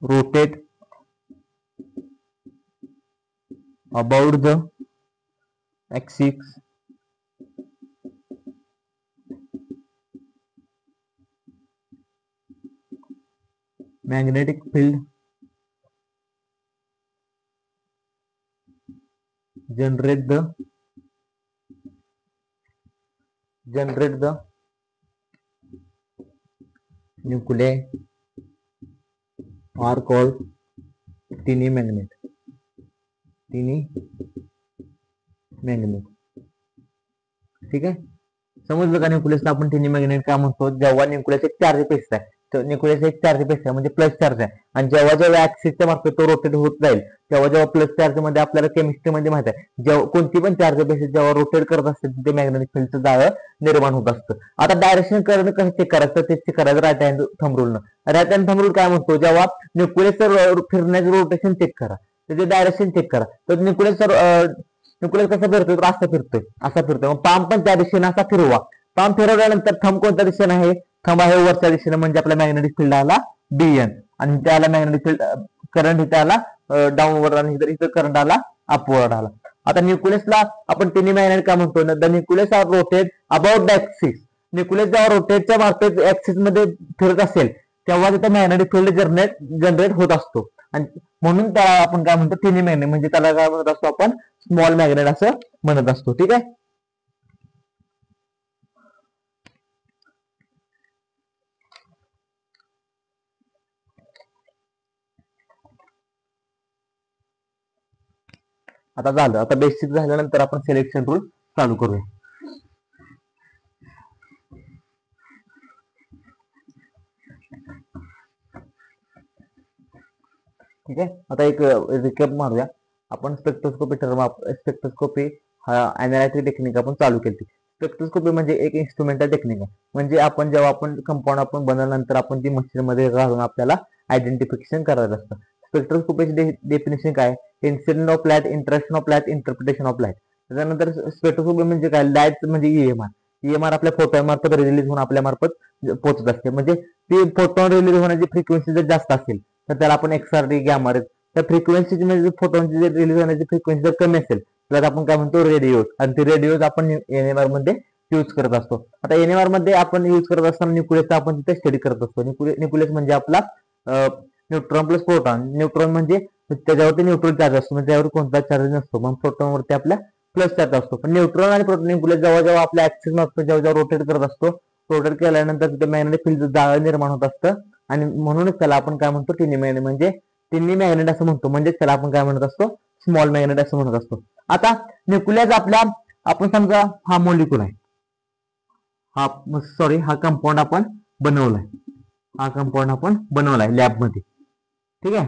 rotate about the axis magnetic field generate the nuclei are called tiny magnet. ठीक आहे. समजलं का न्यूक्लियसला आपण टेनी मॅग्नेट का म्हणतो, जेव्हा न्यूक्लियस एक चार्ज पेस आहे, तर न्यूक्लियस एक चार्ज पेस आहे म्हणजे प्लस चार्ज आहे, आणि जेव्हा जेव्हा ऍक्सिसच्या मार्फत तो रोटेट होत जाईल तेव्हा जेव्हा प्लस चार्ज मध्ये आपल्याला केमिस्ट्री मध्ये माहित आहे, जेव्हा कोणती पण चार्ज बेस जेव्हा रोटेट करत असते तिथे मॅग्नेटिक फील्डचं जाळं निर्माण होत असतं. आता डायरेक्शन करणं कसं चेक करायचं, ते चेक करायचं राईट हँड थंब रूलनं. राईट हँड थंब रूल काय म्हणतो, जेव्हा न्यूक्लियसचं फिरण्याचं रोटेशन चेक करा, त्याचे डायरेक्शन चेक करा, तर न्यूक्लियस कसा फिरतोय तर असा फिरतोय, मग पाम पण त्या दिशेने असा फिरवा. पाम फिरवल्यानंतर थंब कोणत्या दिशेने आहे, थंब आहे वरच्या दिशेने, म्हणजे आपल्या मॅग्नेटिक फील्ड आला BN, आणि त्याला मॅग्नेटिक फील्ड करंट इथे आला डाऊनवर्ड, आणि इथं करंट आला अपवर्ड आला. आता न्यूक्लियसला आपण टेनी मॅग्नेट का म्हणतो, the nucleus are rotate about the axis. Nucleus जेव्हा रोटेटच्या मार्फत ऍक्सिस मध्ये फिरत असेल तेव्हा तिथे मॅग्नेटिक फील्ड जनरेट होत असतो, आणि म्हणून त्याला आपण काय म्हणतो, टेनी मॅग्नेट, म्हणजे त्याला काय म्हणत असतो आपण, स्मॉल मॅग्नेट असं म्हणत असतो. ठीक आहे. आता झालं. आता बेसिक झाल्यानंतर आपण सिलेक्शन रूल चालू करूया. ठीक आहे. आता एक रिकॅप मारूया. आपण स्पेक्ट्रोस्कोपी हा अॅनालिटिक टेक्निक आपण चालू केली. स्पेक्ट्रोस्कोपी म्हणजे एक इन्स्ट्रुमेंटल टेक्निक आहे, म्हणजे आपण जेव्हा कंपाऊंड बनवल्यानंतर आपण ती मशीन मध्ये घालून आपल्याला आयडेंटिफिकेशन करायचं असतं. स्पेक्ट्रोस्कोपीची डेफिनेशन काय, incident of light, interaction of light, interpretation of light. त्याच्यानंतर स्पेक्ट्रोस्कोपी म्हणजे काय, लाईट म्हणजे EMR आपल्या फोटॉन मार्फत रिलीज होऊन आपल्या मार्फत पोहोचत असते, म्हणजे ती फोटॉन रिलीज होण्याची फ्रिक्वेन्सी जर जास्त असेल तर त्याला आपण XRD गॅमा रे. त्या फ्रिक्वेन्सी म्हणजे फोटॉनची रिलीज होण्याची फ्रिक्वेन्सी जर कमी असेल तर आपण काय म्हणतो, रेडिओज, आणि ते रेडिओज आपण NMR मध्ये यूज करत असतो. आता NMR मध्ये आपण यूज करत असताना न्यूक्लियसचा आपण तिथे स्टडी करत असतो. न्यूक्लियस म्हणजे आपला न्यूट्रॉन प्लस प्रोटॉन. न्यूट्रॉन म्हणजे त्याच्यावरती न्यूट्रल चार्ज असतो, म्हणजे त्यावर कोणता चार्ज नसतो, मग प्रोटॉनवरती आपल्या प्लस चार्ज असतो. पण न्यूट्रॉन आणि प्रोटॉन न्यूक्लियस जेव्हा जेव्हा आपल्या ऍक्सिस मार्फत जेव्हा रोटेट करत असतो, रोटेट केल्यानंतर तिथे मॅग्नेटिक फील्ड जाळं निर्माण होत असतं, आणि म्हणूनच त्याला आपण काय म्हणतो, टेनी मॅग्नेट, म्हणजे टेनी मॅग्नेट असं म्हणतो, म्हणजे त्याला आपण काय म्हणत असतो, स्मॉल मॅग्नेट असं म्हणत असतो. आता न्यूक्लियस आपण समजा हा मॉलिक्यूल आहे, हा कंपाऊंड आपण बनवलाय, लॅबमध्ये. ठीक आहे.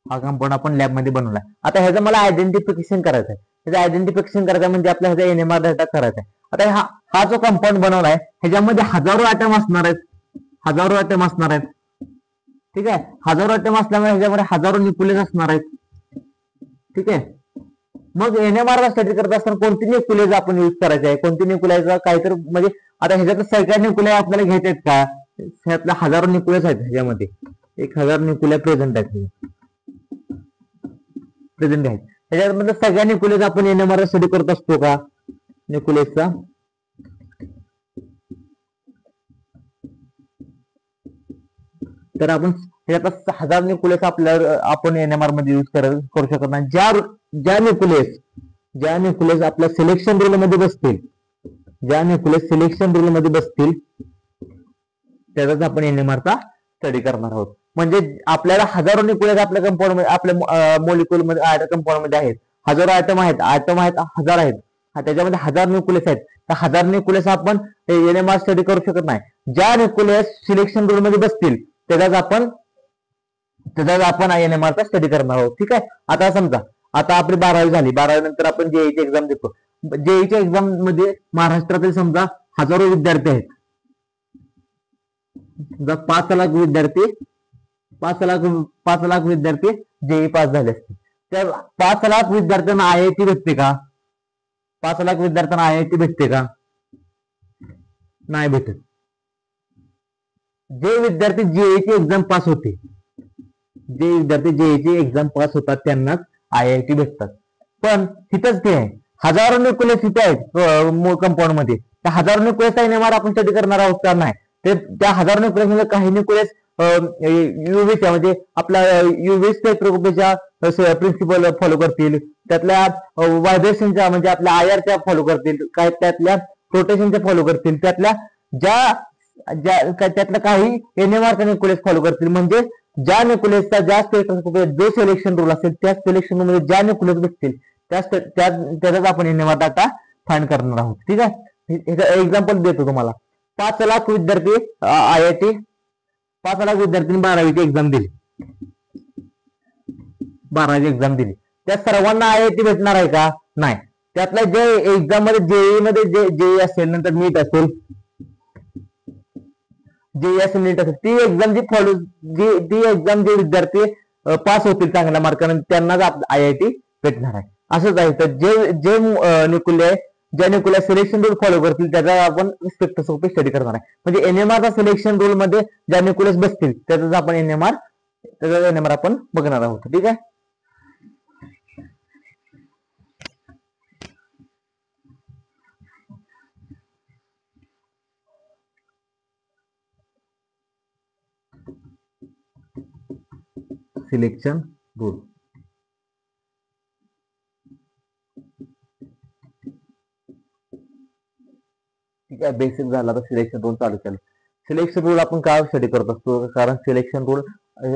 हा कंपाऊंड आपण लॅबमध्ये बनवलाय. आता ह्याचं मला आयडेंटिफिकेशन करायचं आहे. म्हणजे आपल्याला NMR डेटा करायचा आहे. आता हा जो कंपाऊंड बनवलाय ह्याच्यामध्ये हजारो ॲटम असणार आहेत, हजारो ॲटम असणार आहेत. ठीक आहे, हजारो ॲटम असल्यामुळे ह्याच्यामध्ये हजारो न्यूक्लियस असणार आहेत. ठीक आहे, मग NMR स्टडी करत असताना कोणती न्यूक्लियस आपण यूज करायचे आहे, कोणती न्यूक्लियस काहीतरी म्हणजे आता ह्याच्यात सगळ्या न्यूक्लिया आपल्याला घ्यायचे आहेत का, ह्यातल्या हजारो न्यूक्लियस आहेत, ह्याच्यामध्ये 1000 न्यूक्लिया प्रेझेंट आहेत, प्रेझेंट आहेत. ह्याच्यामध्ये सगळ्या न्यूक्लियस आपण NMR स्टडी करत असतो का न्यूक्लियसचा? तर आपण ह्याच्यात 1000 न्यूक्लियस आपल्याला आपण NMR मध्ये यूज करू शकत नाही. ज्या न्यूक्लियस आपल्या सिलेक्शन रूल मध्ये बसतील, ज्या न्यूक्लियस सिलेक्शन रूल मध्ये बसतील त्याचाच आपण NMR चा स्टडी करणार आहोत. म्हणजे आपल्याला हजारो न्यूक्लियस आपल्या कंपाऊंड मध्ये, आपल्या मॉलिक्युल मध्ये, कंपाऊंड मध्ये आहेत, हजारो ॲटम आहेत, हजार आहेत, त्याच्यामध्ये 1000 न्यूक्लियस आहेत. तर 1000 न्यूक्लियस आपण NMR स्टडी करू शकत नाही. ज्या न्यूक्लियस सिलेक्शन रूल मध्ये बसतील त्याचाच आपण NMR चा स्टडी करणार आहोत. ठीक आहे, आता समजा आता आपली 12वी झाली, 12वी नंतर आपण जेईची एक्झाम देतो. जेईच्या एक्झाम मध्ये महाराष्ट्रातील समजा हजारो विद्यार्थी आहेत, समजा 5 लाख विद्यार्थी, 5 लाख विद्यार्थी जेई पास झाले असतील. त्या 5 लाख विद्यार्थ्यांना IIT भेटते का? 5 लाख विद्यार्थ्यांना IIT भेटते का? नाही भेटत. जे विद्यार्थी जेईची एक्झाम पास होते, जे विद्यार्थी जेईची एक्झाम पास होतात त्यांनाच IIT भेटतात. पण तिथंच ते आहे, हजारो न्यूक्लियस तिथे आहेत कंपाऊंड मध्ये. त्या हजारो न्यूक्लियस NMR आपण स्टडी करणार आहोत का? नाही. ते त्या हजारो न्यूक्लियस मध्ये काही न्यूक्लियस युव्हीच्या म्हणजे आपल्या युव्ही स्पेक्ट्रोस्कोपीच्या प्रिन्सिपल फॉलो करतील, त्यातल्या व्हायब्रेशनच्या म्हणजे आपल्या IRच्या फॉलो करतील, काय त्यातल्या रोटेशनच्या फॉलो करतील, त्यातल्या त्यातल्या काही NMRचा न्यूक्लियस फॉलो करतील. म्हणजे ज्या न्यूक्लियसचा ज्या स्पेक्ट्रोस्कोपी जो सिलेक्शन रूल असेल त्या सिलेक्शन रूल मध्ये ज्या न्यूक्लियस भेटतील त्याचाच आपण NMR डाटा फाइंड करणार आहोत. ठीक आहे, एक्झाम्पल देतो तुम्हाला. 5 लाख विद्यार्थी IIT, 5 लाख विद्यार्थ्यांनी 12वीची एक्झाम दिली, 12वी एक्झाम दिली, त्या सर्वांना IIT भेटणार आहे का? नाही. त्यातल्या जे एक्झाम मध्ये जेई मध्ये जेई असेल, नंतर नीट असेल, जेई असेल, नीट असेल, ती एक्झाम ती एक्झाम जे विद्यार्थी पास होतील चांगल्या मार्काने त्यांनाच IIT भेटणार आहे. असंच आहे. तर जे न्यूक्लिया ज्या न्यूक्लिया सिलेक्शन रूल फॉलो करतील त्याचा आपण स्पेक्ट्रोस्कोपी स्टडी करणार आहे. म्हणजे NMR चा सिलेक्शन रूल मध्ये ज्या न्यूक्लियस बसतील त्याचाच आपण NMR आपण बघणार आहोत. ठीक आहे, सिलेक्शन रूल. ठीक आहे, बेसिक झाला. तर सिलेक्शन रूल चालू केलं. सिलेक्शन रूल आपण काय स्टडी करत असतो? कारण सिलेक्शन रूल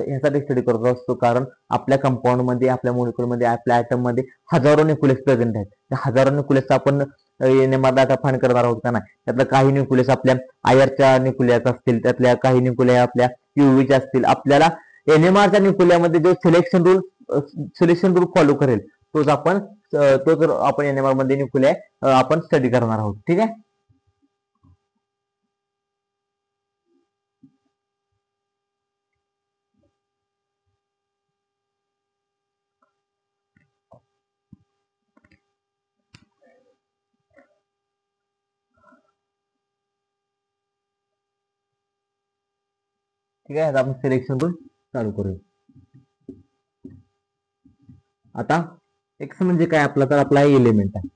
यासाठी स्टडी करत असतो कारण आपल्या कंपाऊंड मध्ये, आपल्या मॉलिक्युल मध्ये, आपल्या ॲटम मध्ये हजारो न्यूक्लियस प्रेझेंट आहेत. त्या हजारो न्यूक्लियस आपण NMR डाटा फाइंड करणार आहोत का? नाही. त्यातल्या काही न्यूक्लियस आपल्या IRच्या न्यूक्लियात असतील, त्यातल्या काही न्यूक्लिया आपल्या UVच्या असतील. आपल्याला NMRच्या न्यूक्लियामध्ये जो सिलेक्शन रूल फॉलो करेल तोच आपण NMR मध्ये न्यूक्लिया आपण स्टडी करणार आहोत. ठीक आहे, ठीक आहे. आपण सिलेक्शन रूल चालू करूया. आता एक्स म्हणजे काय आपला? तर आपला एलिमेंट आहे,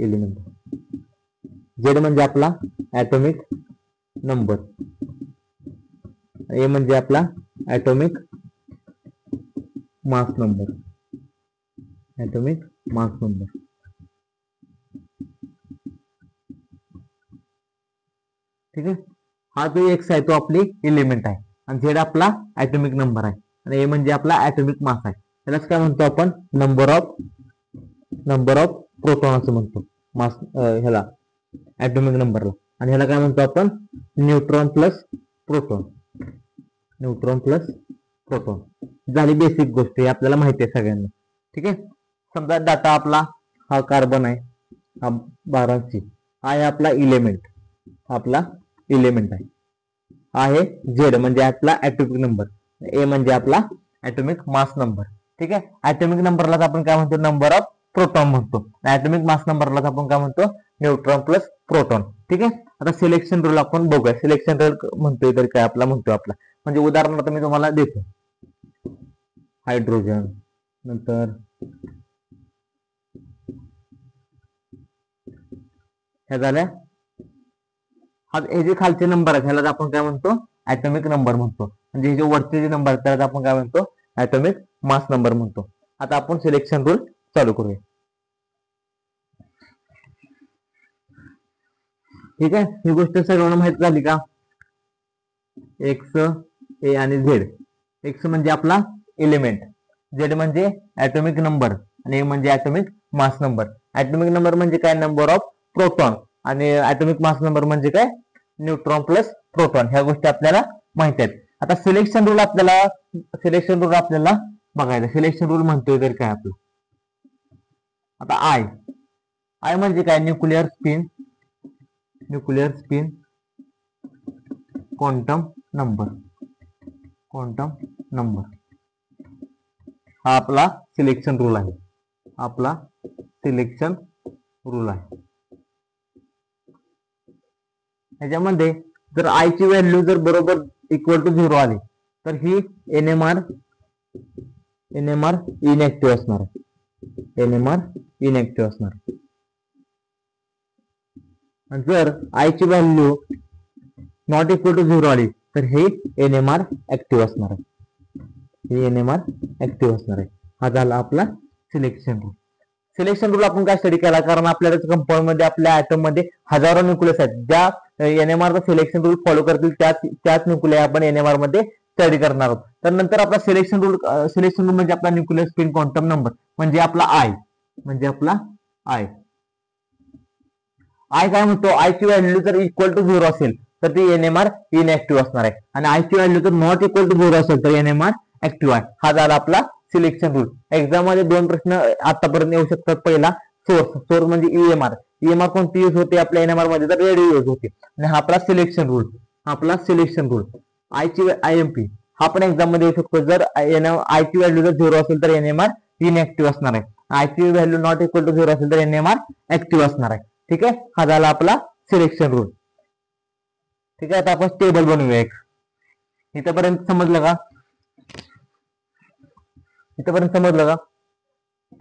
एलिमेंट. झेड म्हणजे आपला ॲटॉमिक नंबर, ए म्हणजे आपला atomic mass number, atomic mass number. ठीक आहे, हा जो एक्स आहे तो आपली एलिमेंट आहे आणि झेड आपला ॲटॉमिक नंबर आहे आणि ए म्हणजे आपला ॲटॉमिक मास आहे. त्यालाच काय म्हणतो आपण? नंबर ऑफ प्रोटॉन असं म्हणतो मास ह्याला, ॲटॉमिक नंबरला. आणि ह्याला काय म्हणतो आपण? Neutron plus proton, neutron plus proton. झाली बेसिक गोष्ट, हे आपल्याला माहिती आहे सगळ्यांना. ठीक आहे, समजा डाटा आपला हा कार्बन आहे, हा 12C, आहे आपला इलेमेंट, आपला इलेमेंट आहे झेड म्हणजे आपला ऍटॉमिक नंबर, ए म्हणजे आपला ऍटॉमिक मास नंबर. ठीक आहे, ऍटॉमिक नंबरलाच आपण काय म्हणतो, नंबर ऑफ प्रोटॉन म्हणतो. ऍटॉमिक मास नंबरलाच आपण काय म्हणतो, न्यूट्रॉन प्लस प्रोटॉन. ठीक आहे, आता सिलेक्शन रूल आपण बघूया. सिलेक्शन रूल म्हणतोय तर काय आपला म्हणतोय आपला, म्हणजे उदाहरणार्थ मी तुम्हाला देतो. हायड्रोजन, नंतर ह्या झाल्या, हे जे खालचे नंबर आहेत ह्याला आपण काय म्हणतो, ऍटॉमिक नंबर म्हणतो. म्हणजे हे जे वरचे जे नंबर आहेत त्याला आपण काय म्हणतो, ऍटॉमिक मास नंबर म्हणतो. आता आपण सिलेक्शन रूल चालू करूया. ठीक आहे, ही गोष्ट सर्वांना माहित झाली का? एक्स, ए आणि झेड. एक्स म्हणजे आपला एलिमेंट, झेड म्हणजे ऍटॉमिक नंबर आणि ए म्हणजे atomic mass number. Atomic number म्हणजे काय, नंबर ऑफ प्रोटॉन, आणि ऍटॉमिक मास नंबर म्हणजे काय, न्यूट्रॉन प्लस प्रोटॉन. ह्या गोष्टी आपल्याला माहित आहेत. आता सिलेक्शन रूल आपल्याला बघायचं. सिलेक्शन रूल म्हणतोय तर काय आपलं, आता आय म्हणजे काय, न्यूक्लिअर स्पिन क्वांटम नंबर. हा आपला सिलेक्शन रूल आहे. ह्याच्यामध्ये जर आय ची व्हॅल्यू जर बरोबर इक्वल टू 0 आली तर ही एनएमआर इनएक्टिव्ह असणार आहे. जर आय ची व्हॅल्यू नॉट इक्वल टू 0 आली तर हे एनएमआर ऍक्टिव्ह असणार आहे. हा झाला आपला सिलेक्शन रूल. सिलेक्शन रूल आपण काय स्टडी केला, कारण आपल्याला कंपाऊंड मध्ये, आपल्या ऍटम मध्ये हजारो न्यूक्लियस आहेत. ज्या एनएमआर सिलेक्शन रूल फॉलो करतील त्याच न्यूक्लिया आपण एनएमआर मध्ये स्टडी करणार आहोत. तर नंतर आपला सिलेक्शन रूल म्हणजे आपला न्यूक्लियर स्पिन क्वांटम नंबर म्हणजे आपला आय काय म्हणतो, आय ची व्हॅल्यू जर इक्वल टू 0 असेल तर ती एनएमआर इनएक्टिव्ह असणार आहे, आणि आय ची व्हॅल्यू जर नॉट इक्वल टू 0 असेल तर एनएमआर ऍक्टिव्ह आहे. हा झाला आपला सिलेक्शन रूल. एक्झाम मध्ये 2 प्रश्न आतापर्यंत येऊ शकतात. पहिला सोर्स म्हणजे ईएमआर कोणती यूज होते आपल्या एनएमआर मध्ये, तर रेडिओ यूज होते. आणि हा आपला सिलेक्शन रूल आयएमपी हा पण एक्झाम मध्ये येऊ शकतो. जर आय ची व्हॅल्यू जर 0 असेल तर एनएमआर इनएक्टिव्ह असणार आहे. आय ची व्हॅल्यू नॉट इक्वल टू 0 असेल तर एनएमआर ऍक्टिव्ह असणार आहे. ठीक आहे, हा झाला आपला सिलेक्शन रूल. ठीक आहे, आता आपण टेबल बनवूया एक. इथपर्यंत समजलं का?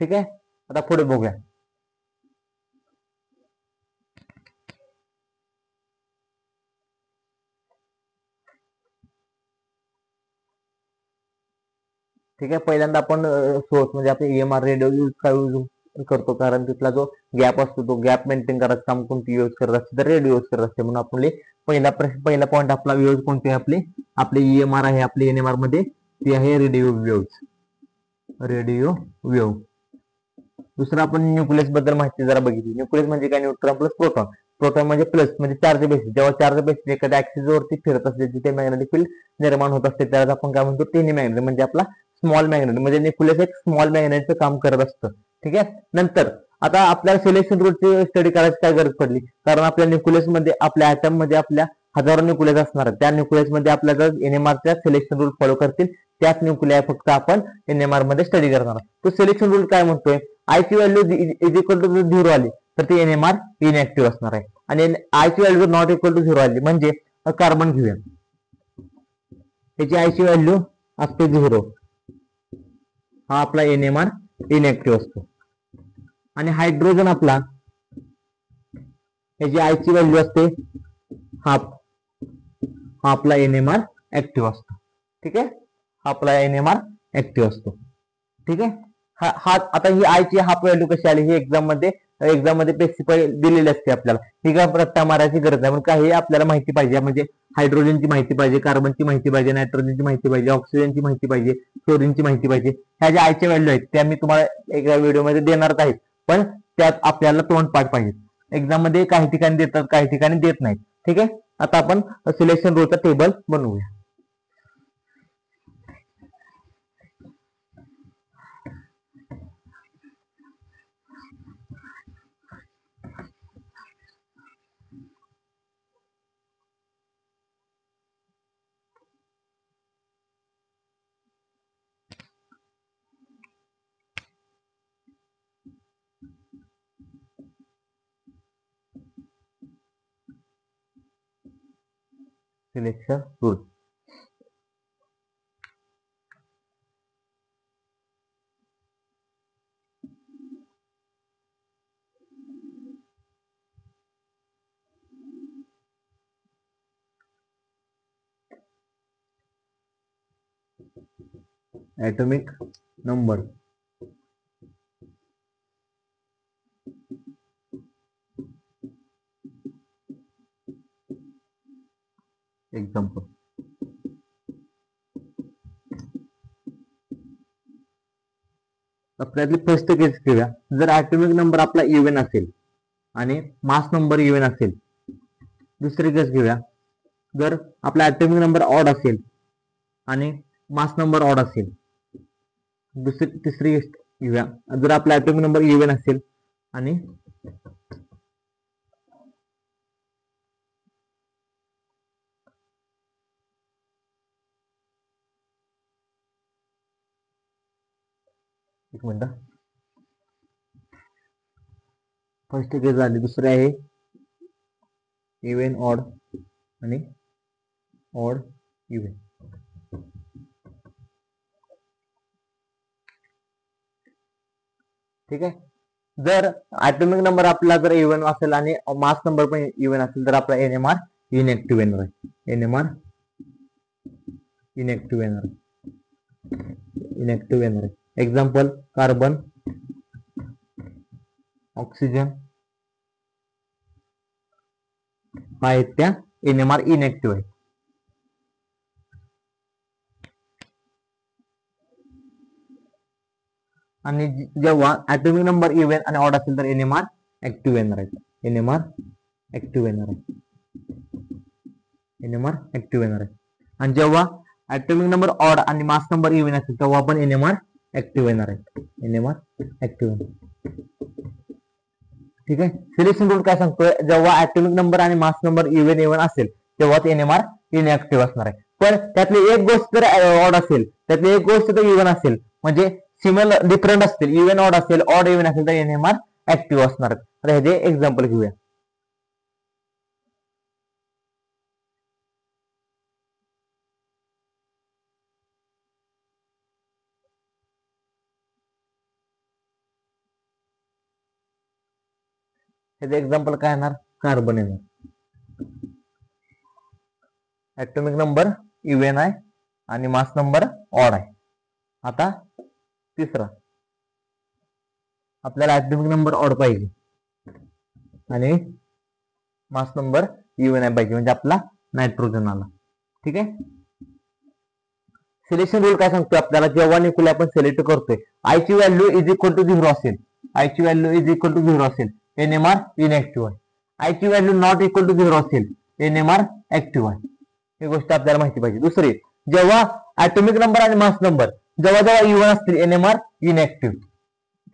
ठीक आहे, आता पुढे बघूया. ठीक आहे, पहिल्यांदा आपण सोर्स म्हणजे आपण ईएमआर रेडिओ यूज करतो, कारण तिथला जो गॅप असतो तो गॅप मेंटेन करायचं काम कोणती यूज करत असते, तर रेडिओ यूज करत असते. म्हणून आपले पहिला पॉईंट आपला यूज कोणते आहे, आपले ईएमआर आहे आपले एनएमआर मध्ये, ती आहे रेडिओ वेव्ह. दुसरं आपण न्यूक्लियस बद्दल माहिती जरा बघितली. न्यूक्लियस म्हणजे काय, न्यूट्रॉन प्लस प्रोटॉन म्हणजे प्लस म्हणजे चार्ज बेसिस. जेव्हा चार्ज बेसिस एखाद्या ऍक्सिस वरती फिरत असते तिथे मॅग्नेटिक फील्ड निर्माण होत असते, त्याला आपण काय म्हणतो, टेनी मॅग्नेट म्हणजे आपला स्मॉल मॅग्नेट. म्हणजे न्यूक्लियस एक स्मॉल मॅग्नेटचं काम करत असतं. ठीक आहे, नंतर आता आपल्याला सिलेक्शन रूलची स्टडी करायची काय गरज पडली, कारण आपल्या न्यूक्लियस मध्ये, आपल्या ऍटम मध्ये आपल्या हजारो न्यूक्लियस असणार आहेत. त्या न्यूक्लियस मध्ये आपल्याला एनएमआरच्या सिलेक्शन रूल फॉलो करतील त्याच न्यूक्लिया फक्त आपण एनएमआर मध्ये स्टडी करणार. तो सिलेक्शन रूल काय म्हणतोय, आय ची व्हॅल्यू इज इक्वल टू 0 आली तर ती एनएमआर इनएक्टिव्ह असणार आहे. आणि आय ची व्हॅल्यू नॉट इक्वल टू 0 आली म्हणजे कार्बन घेऊया, त्याची आय ची व्हॅल्यू असते 0, हा आपला एनएमआर इनएक्टिव्ह असतो. आणि हायड्रोजन आपला, याची आय ची व्हॅल्यू असते हाफ, हा आपला एनएमआर ऍक्टिव्ह असतो. ठीक आहे, हा आपला एनएमआर ऍक्टिव्ह असतो. ठीक आहे, हा आता ही आय ची हाफ व्हॅल्यू कशी आली, ही एक्झाम मध्ये स्पेसिफाय दिलेली असते आपल्याला. ही काय रट्टा मारायची गरज नाही, पण काही आपल्याला माहिती पाहिजे, म्हणजे हायड्रोजनची माहिती पाहिजे, कार्बनची माहिती पाहिजे, नायट्रोजनची माहिती पाहिजे, ऑक्सिजनची माहिती पाहिजे, क्लोरीनची माहिती पाहिजे. ह्या ज्या आयच्या व्हॅल्यू आहेत त्या मी तुम्हाला एका व्हिडिओमध्ये देणारच आहेत, पण त्यात आपल्याला तोंडपाठ पाहिजे. एक्झाम मध्ये काही ठिकाणी देतात, काही ठिकाणी देत नाहीत. ठीक आहे, आता आपण सिलेक्शन रूलचा टेबल बनवूया. Selection rule. atomic number. Example. आपल्यातली फर्स्ट केस घेऊया. जर ॲटॉमिक नंबर आपला इव्हन असेल आणि मास नंबर इव्हन असेल. दुसरी केस घेऊया. जर आपला ॲटॉमिक नंबर ऑड असेल आणि मास नंबर ऑड असेल. तिसरी केस घेऊया. जर आपला ॲटॉमिक नंबर इव्हन असेल आणि एक मिनिट. फर्स्ट केस झाली. दुसरी आहे इव्हन ऑड आणि ऑड इव्हन. ठीक आहे. जर ॲटॉमिक नंबर आपला जर इव्हन असेल आणि मास नंबर पण इव्हन असेल तर आपला एनएमआर इनएक्टिव्ह येणार आहे. एनएमआर इनएक्टिव्ह येणार आहे. इनएक्टिव्ह येणार आहे. एक्झाम्पल कार्बन, ऑक्सिजन आहेत त्या एनएमआर इनएक्टिव्ह आहे. आणि जेव्हा ॲटॉमिक नंबर इव्हन आणि ऑड असेल तर एनएमआर ऍक्टिव्ह येणार आहे. एनएमआर ऍक्टिव्ह येणार आहे. एनएमआर ऍक्टिव्ह येणार आहे. आणि जेव्हा ॲटॉमिक नंबर ऑड आणि मास नंबर इव्हन असेल तेव्हा पण एनएमआर ऍक्टिव्ह येणार आहे. एनएमआर ऍक्टिव्ह येणार. ठीक आहे. सिलेक्शन रूल काय सांगतोय, जेव्हा ॲटॉमिक नंबर आणि मास नंबर इव्हन असेल तेव्हा ते एनएमआर इनएक्टिव्ह असणार आहे. पण त्यातली एक गोष्ट जर ऑड असेल, त्यातली एक गोष्ट जर इव्हन असेल, म्हणजे सिमिलर डिफरंट असतील, इव्हन ऑड असेल, ऑड इव्हन असेल तर एनएमआर ऍक्टिव्ह असणार. तर ह्याचे एक्झाम्पल घेऊया. ह्याचे एक्झाम्पल काय येणार, कार्बन येणार. ॲटॉमिक नंबर इव्हन आहे आणि मास नंबर ऑड आहे. आता तिसरा, आपल्याला ॲटॉमिक नंबर ऑड पाहिजे आणि मास नंबर इव्हन आहे पाहिजे, म्हणजे आपला नायट्रोजन आला. ठीक आहे. सिलेक्शन रूल काय सांगतो आपल्याला, जेव्हा न्यूक्लियर आपण सिलेक्ट करतोय, आय ची व्हॅल्यू इज इक्वल टू 0 असेल, आय ची व्हॅल्यू इज इक्वल टू 0 असेल, एनएमआर इनएक्टिव्ह आहे. आय ची व्हॅल्यू नॉट इक्वल टू 0 असेल, एनएमआर ऍक्टिव्ह आहे. ही गोष्ट आपल्याला माहिती पाहिजे. दुसरी, जेव्हा ॲटॉमिक नंबर आणि मास नंबर जेव्हा जेव्हा इव्हन असतील एनएमआर इनएक्टिव्ह.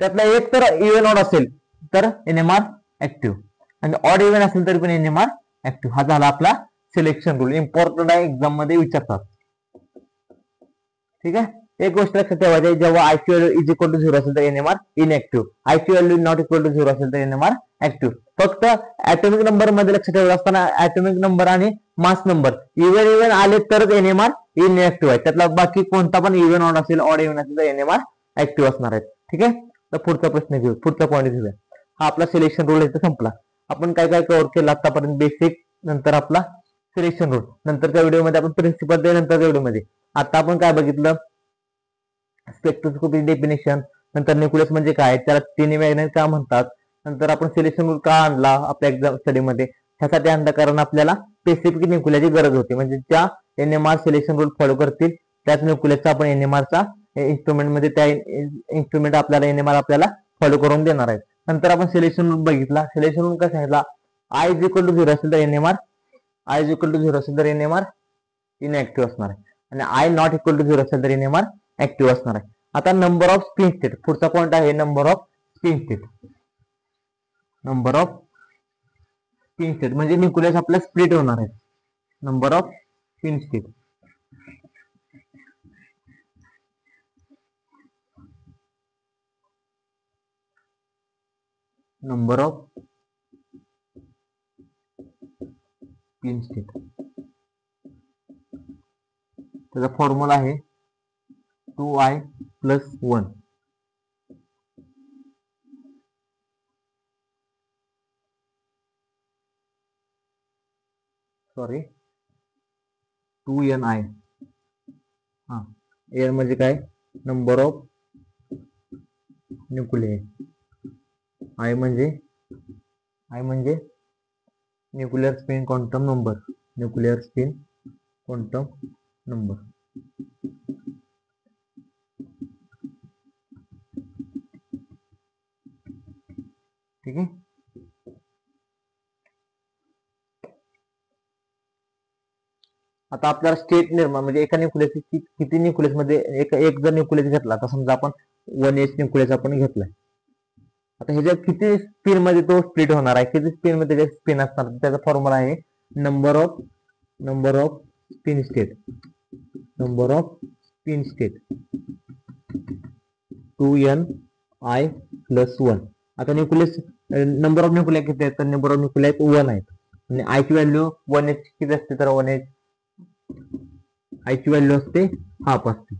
त्यातला एक तर इव्हन ऑड असेल तर एनएमआर ऍक्टिव्ह, आणि ऑड इव्हन असेल तरी पण एनएमआर ऍक्टिव्ह. हा झाला आपला सिलेक्शन रूल. इम्पॉर्टंट आहे, एक्झाम मध्ये विचारतात. ठीक आहे. एक गोष्ट लक्षात ठेवायची, जेव्हा आय ची व्हॅल्यू इज इक्वल टू 0 असेल तर एनएमआर इनएक्टिव्ह, आय ची व्हॅल्यू नॉट इक्वल टू 0 असेल तर एनएमआर ऍक्टिव्ह. फक्त ॲटॉमिक नंबर मध्ये लक्षात ठेवायचं असताना ॲटॉमिक नंबर आणि मास नंबर इव्हन आले तरच एनएमआर इनएक्टिव्ह आहे. त्यातला बाकी कोणता पण इव्हन ऑड असेल, ऑड इव्हन असेल तर एनएमआर ऍक्टिव्ह असणार आहे. ठीक आहे. तर पुढचा प्रश्न घेऊ, पुढचा पॉईंट घेऊया. हा आपला सिलेक्शन रूल इथे संपला. आपण काय काय कव्हर केलं आतापर्यंत, बेसिक, नंतर आपला सिलेक्शन रूल, नंतरच्या व्हिडिओमध्ये आपण प्रिन्सिपल दे, नंतरच्या व्हिडिओमध्ये आता आपण काय बघितलं, स्पेक्ट्रोस्कोपी डेफिनेशन, नंतर न्यूक्लियस म्हणजे काय, त्याला तिन्ही मॅग्नेट का म्हणतात, नंतर आपण सिलेक्शन रूल का आणला आपल्या एक्झाम स्टडीमध्ये, ह्यासाठी आणला कारण आपल्याला स्पेसिफिक न्यूक्लियाची गरज होती. म्हणजे त्या एनएमआर सिलेक्शन रूल फॉलो करतील त्याच न्यूक्लियसचा आपण एनएमआरचा इन्स्ट्रुमेंट मध्ये, त्या इन्स्ट्रुमेंट आपल्याला एनएमआर आपल्याला फॉलो करून देणार आहेत. नंतर आपण सिलेक्शन रूल बघितला. सिलेक्शन रूल काय सांगितला, आय इज इक्वल टू 0 असेल तर NMR, I is equal to 0 असेल तर एनएमआर इनएक्टिव्ह असणार आहे, आणि आय नॉट इक्वल टू 0 असेल तर एनएमआर ऍक्टिव्ह असणार आहे. आता नंबर ऑफ स्पिन स्टेट, पुढचा पॉईंट आहे number of spin state. Number of spin state म्हणजे न्यूक्लियस आपला स्प्लिट होणार आहे. Number of spin state, number of spin state. त्याचा फॉर्म्युला आहे 2i+1. Sorry 2ni. एन म्हणजे काय, नंबर ऑफ न्यूक्लियाई. आय म्हणजे nuclear spin quantum number. Nuclear spin quantum number. ठीक आहे. आता आपल्याला स्टेट निर्माण म्हणजे एका न्यूक्लियस किती न्यूक्लियस मध्ये एक जर न्यूक्लियस घेतला तर समजा आपण 1s न्यूक्लियस आपण घेतलाय. आता ह्याच्या किती स्पिन मध्ये तो स्प्लिट होणार आहे, किती स्पिन मध्ये त्याचे स्पिन असणार, त्याचा फॉर्म्युला आहे number of spin state. Number of spin state 2ni+1. आता न्यूक्लियस नंबर ऑफ न्यूक्लिया किती आहेत, तर नंबर ऑफ न्यूक्लिया 1 आहेत आणि आय ची व्हॅल्यू 1h किती असते, तर 1h आय ची व्हॅल्यू असते हाफ असते.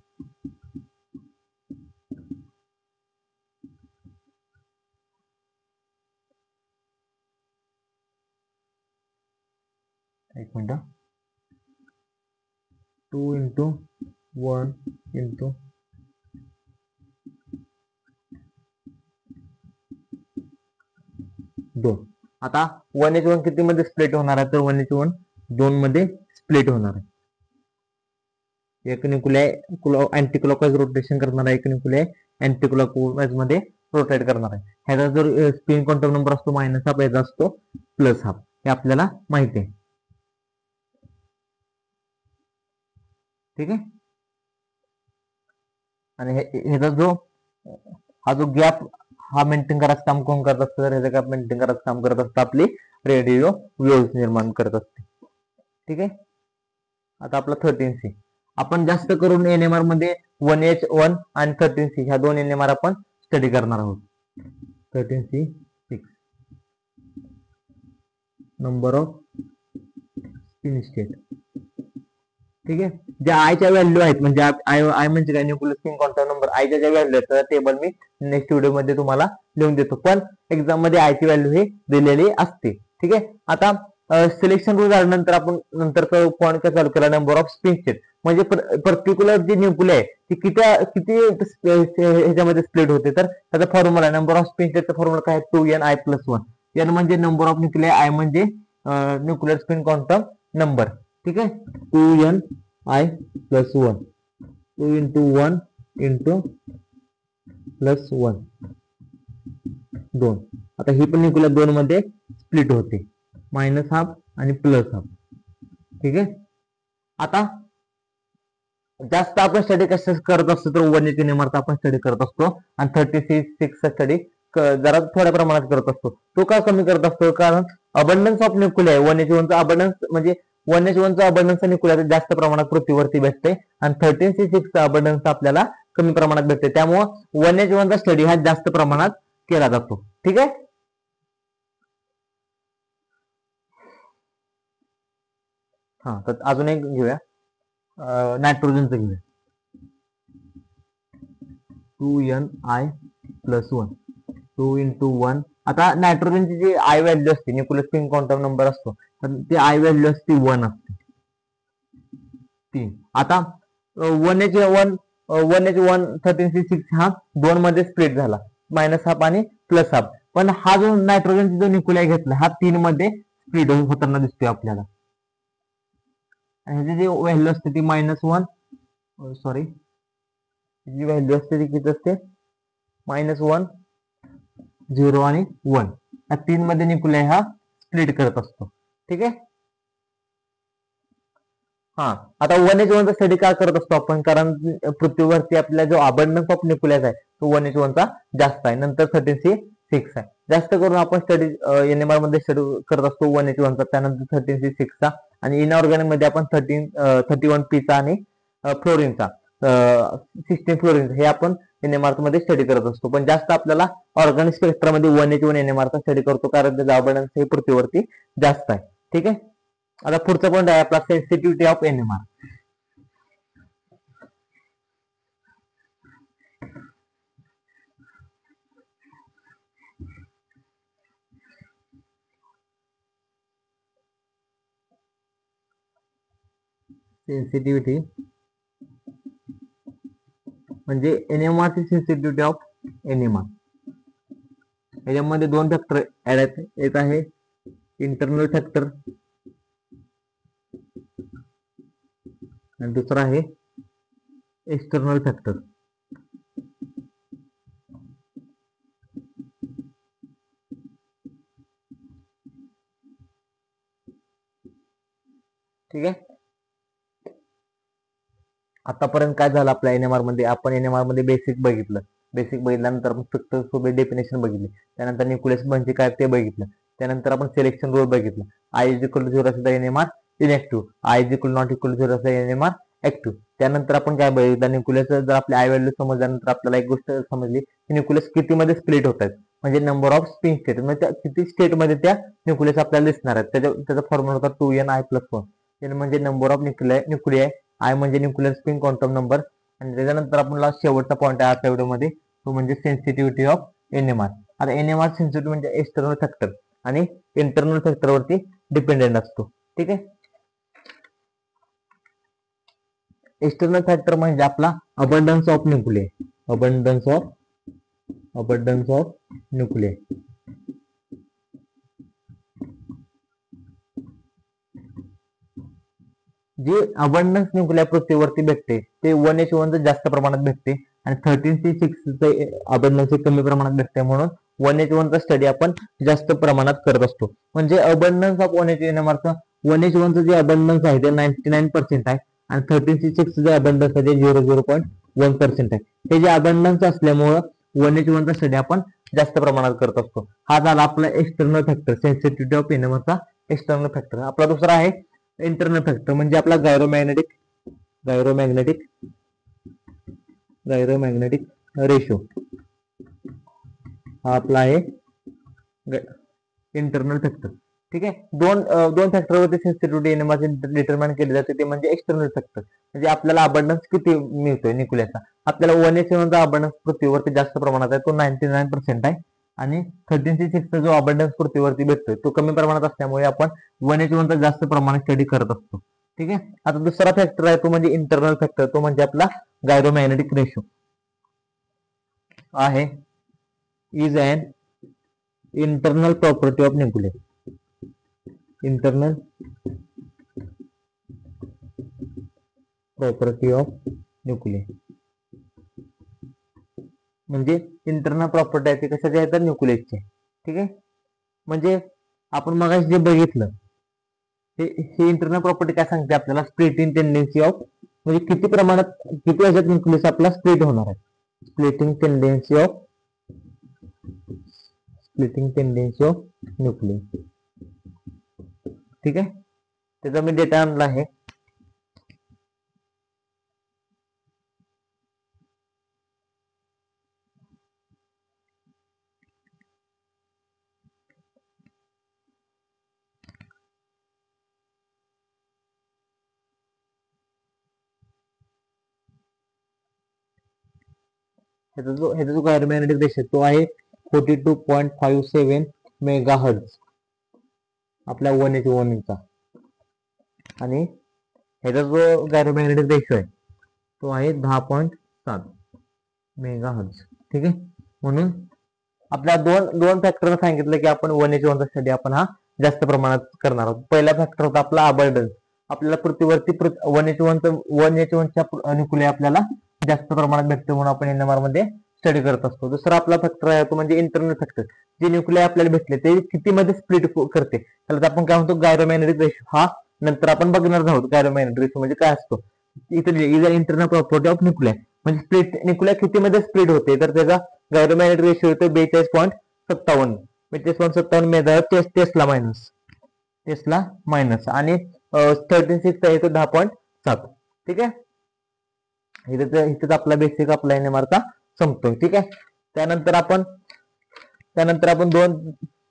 एक मिनिट. 2 × 1 × दोन. आता 1h1 किती मध्ये स्प्लिट होणार आहे, तर 1h1 2 मध्ये स्प्लिट होणार आहे. एक न्यूक्लियाय अँटी क्लॉकवाईज रोटेशन करणार आहे, एक न्यूक्लियाय अँटी क्लॉकवाईज मध्ये रोटेट करणार आहे. ह्याचा जर स्पिन क्वांटम नंबर असतो -हाफ, याचा असतो +हाफ. हे आपल्याला माहिती आहे. ठीक आहे. आणि ह्याचा हा जो गॅप हा मेंटेन करायचं काम कोण करत असतं, तर ह्याचं गॅप मेंटेन करायचं काम करत असतं आपली रेडिओ वेव्हज निर्माण करत असते. ठीक आहे. आता आपला 13C आपण जास्त करून NMR मध्ये 1H1 आणि 13C ह्या दोन NMR आपण स्टडी करणार आहोत. 13C6 number of spin state. ठीक आहे. ज्या आयच्या व्हॅल्यू आहेत म्हणजे आय म्हणजे काय, न्यूक्लियर स्पिन क्वांटम नंबर. आयच्या ज्या व्हॅल्यू आहेत त्याचा टेबल मी नेक्स्ट व्हिडिओ मध्ये तुम्हाला लिहून देतो, पण एक्झाम मध्ये आयची व्हॅल्यू ही दिलेली असते. ठीक आहे. आता सिलेक्शन रूल झाल्यानंतर आपण नंतरचा पॉईंट काय चालू केला, नंबर ऑफ स्पिन स्टेट म्हणजे पर्टिक्युलर जी न्यूक्लिया आहे ती किती ह्याच्यामध्ये स्प्लिट होते, तर त्याचा फॉर्म्युला नंबर ऑफ स्पिन स्टेटचा फॉर्म्युला काय, 2ni+1. एन म्हणजे नंबर ऑफ न्यूक्लिया, आय म्हणजे न्यूक्लियर स्पिन क्वांटम नंबर. ठीक आहे. 2ni+1 2 × 1 × +1 2. आता ही पण न्यूक्लिया 2 मध्ये स्प्लिट होते, -हाफ आणि +हाफ. ठीक आहे. आता जास्त आपण स्टडी कसं करत असतो, तर 1H NMR आपण स्टडी करत असतो आणि 36 चा स्टडी जरा थोड्या प्रमाणात करत असतो. तो का कमी करत असतो, कारण अबंडन्स ऑफ न्यूक्लिया 1H1 चा अबंडन्स म्हणजे 1H1 चा अबंडन्स न्यूक्लिया जास्त प्रमाणात पृथ्वीवरती भेटते आणि 13C6 चा अबंडन्स आपल्याला कमी प्रमाणात भेटते. त्यामुळे 1H1 चा स्टडी हा जास्त प्रमाणात केला जातो. ठीक आहे. हा, तर अजून एक घेऊया, नायट्रोजनचं घेऊया. 2ni+1 2 × 1. आता नायट्रोजनची जी आय व्हॅल्यू असते, न्यूक्लियर स्पिन क्वांटम नंबर असतो, तर ती आय व्हॅल्यू असते 1 असते 3. आता 1H1 13C6 हा 2 मध्ये स्प्लिट झाला, -हाफ आणि +हाफ. पण हा जो नायट्रोजनचा जो न्यूक्लिया घेतला हा 3 मध्ये स्प्लिट होताना दिसतोय आपल्याला. ह्याची जी व्हॅल्यू असते ती -1 सॉरी जी व्हॅल्यू असते ती किती असते, -1 0 आणि 1 या 3 मध्ये न्यूक्लिया हा स्प्लिट करत असतो. ठीक आहे. हा, आता 1H1 चा स्टडी का करत असतो आपण, कारण पृथ्वीवरती आपला जो अबंडन्स ऑफ न्यूक्लियस आहे तो 1H1 चा जास्त आहे, नंतर 13C6 आहे. जास्त करून आपण स्टडी NMR मध्ये स्टडी करत असतो 1H1 चा, त्यानंतर 13C6 चा, आणि इनऑर्गॅनिक मध्ये आपण 31P चा आणि फ्लोरीनचा 16 फ्लोरीन हे आपण NMR मध्ये स्टडी करत असतो. पण जास्त आपल्याला ऑर्गॅनिक स्पेक्ट्रामध्ये 1H1 NMR चा स्टडी करतो, कारण त्याचा अबंडन्स हे पृथ्वीवरती जास्त आहे. ठीक आहे. आता पुढचा पॉईंट आहे आपला सेन्सिटिव्हिटी ऑफ NMR. सेन्सिटिव्हिटी म्हणजे NMR ची सेन्सिटिव्हिटी ऑफ NMR. याच्यामध्ये दोन फॅक्टर ऍड आहेत. एक आहे इंटरनल फॅक्टर आणि दुसरा आहे एक्सटर्नल फॅक्टर. ठीक आहे. आतापर्यंत काय झालं आपल्या NMR मध्ये, आपण NMR मध्ये बेसिक बघितलं. बेसिक बघितल्यानंतर आपण स्पेक्ट्रोस्कोपी डेफिनेशन बघितली. त्यानंतर न्यूक्लियस म्हणजे काय ते बघितलं. त्यानंतर आपण सिलेक्शन रूल बघितलं. I is equal to 0 असेल तर NMR इनएक्टिव्ह, I is equal not equal to 0 असेल तर NMR ऍक्टिव्ह. त्यानंतर आपण काय बघितलं, न्यूक्लियस जर आपल्या आय व्हॅल्यू समजल्यानंतर आपल्याला एक गोष्ट समजली की न्यूक्लियस किती मध्ये स्प्लिट होत आहेत, म्हणजे नंबर ऑफ स्पिन स्टेट, म्हणजे किती स्टेट मध्ये त्या न्यूक्लियस आपल्याला दिसणार आहेत. त्याचा फॉर्म्युला होता 2Ni+1. N म्हणजे नंबर ऑफ न्यूक्लियाय, आय म्हणजे न्यूक्लियर स्पिन क्वांटम नंबर, आणि त्याच्यानंतर आपल्याला शेवटचा पॉईंट आहे आजच्या व्हिडिओमध्ये, तो म्हणजे सेन्सिटिव्हिटी ऑफ NMR. आता NMR सेन्सिटिव्हिटी म्हणजे एक्सटर्नल फॅक्टर आणि इंटरनल फॅक्टरवरती डिपेंडेंट असतो. ठीक आहे. एक्सटर्नल फॅक्टर म्हणजे आपला abundance of nuclei, abundance of nuclei. जे अबंडन्स न्यूक्लिया पृथ्वीवरती भेटते ते 1H1 जास्त प्रमाणात भेटते आणि 13C6 अबंडन्स कमी प्रमाणात भेटते. म्हणून 1H1 चा स्टडी आपण जास्त प्रमाणात करत असतो. म्हणजे अबंडन्स ऑफ 1H चा 1H1 चं जे अबंडन्स आहे ते 99% आहे आणि 13C6 जे अबंडन्स आहे ते 0.1% आहे. हे जे अबंडन्स असल्यामुळं 1H1 चा स्टडी आपण जास्त प्रमाणात करत असतो. हा झाला आपला external factor, sensitivity of NMR चा एक्सटर्नल फॅक्टर. आपला दुसरा आहे इंटरनल फॅक्टर म्हणजे आपला गायरोमॅग्नेटिक रेशो. हा आपला आहे इंटरनल फॅक्टर. ठीक आहे. दोन फॅक्टरवरती सेन्सिटिव्हिटी NMR डिटरमाइन केली जाते, ते म्हणजे एक्सटर्नल फॅक्टर. म्हणजे आपल्याला अबंडन्स किती मिळतोय न्यूक्लियसचा, आपल्याला 1H1 चा अबंडन्स पृथ्वीवरती जास्त प्रमाणात आहे, तो 99% आहे. आणि 13C6 जो अबंडन्स पृथ्वीवरती भेटतोय तो कमी प्रमाणात असल्यामुळे आपण 1H1 चा जास्त प्रमाणात स्टडी करत असतो. ठीक आहे. आता दुसरा फॅक्टर आहे तो म्हणजे इंटरनल फॅक्टर, तो म्हणजे आपला गायरोमॅग्नेटिक रेशो आहे. Is an internal property of nucleus. Internal property of nucleus म्हणजे इंटरनल प्रॉपर्टी आहे ती कशाची आहे तर न्यूक्लियसची. ठीक आहे. म्हणजे आपण मगाशी जे बघितलं हे इंटरनल प्रॉपर्टी काय सांगते आपल्याला, स्प्लिटिंग टेंडेन्सी ऑफ, म्हणजे किती प्रमाणात किती ह्याच्यात न्यूक्लियस आपला स्प्लिट होणार आहे. Splitting tendency of nucleus. ठीक आहे. त्याचा मी डेटा आणला आहे. ह्याचा जो गायरोमॅग्नेटिक रेशो तो आहे 42.57 मेगाहर्ट्झ आपल्या 1H1 चा, आणि ह्याचा जो गायरोमॅग्नेटिक रेशो आहे तो आहे 10.7 मेगाहर्ट्झ. ठीक आहे. म्हणून आपल्या दोन फॅक्टर सांगितलं की आपण 1H1 चा स्टडी आपण हा जास्त प्रमाणात करणार आहोत. पहिला फॅक्टर होता आपला अबंडन्स, आपल्याला पृथ्वीवरती 1H1 च्या न्यूक्लिया आपल्याला जास्त प्रमाणात भेटते म्हणून आपण NMR मध्ये स्टडी करत असतो. दुसरा आपला फॅक्टर आहे तो म्हणजे इंटरनल फॅक्टर, जे न्यूक्लिया आपल्याला भेटले ते किती मध्ये स्प्लिट करते त्याला आपण काय म्हणतो गायरोमॅग्नेटिक रेशो. हा नंतर आपण बघणार आहोत गायरोमॅग्नेटिक रेशो म्हणजे काय असतो. इथं इंटरनल प्रॉपर्टी ऑफ न्यूक्लिया म्हणजे न्यूक्लिया किती मध्ये स्प्लिट होते तर त्याचा गायरोमॅग्नेटिक रेशो येतो 42.57 मेगाहर्ट्झ टेस्ला मायनस आणि 13C6 येतो 10.7. ठीक आहे. इथेच आपला बेसिक आपला NMR चा संपतोय. ठीक आहे. त्यानंतर आपण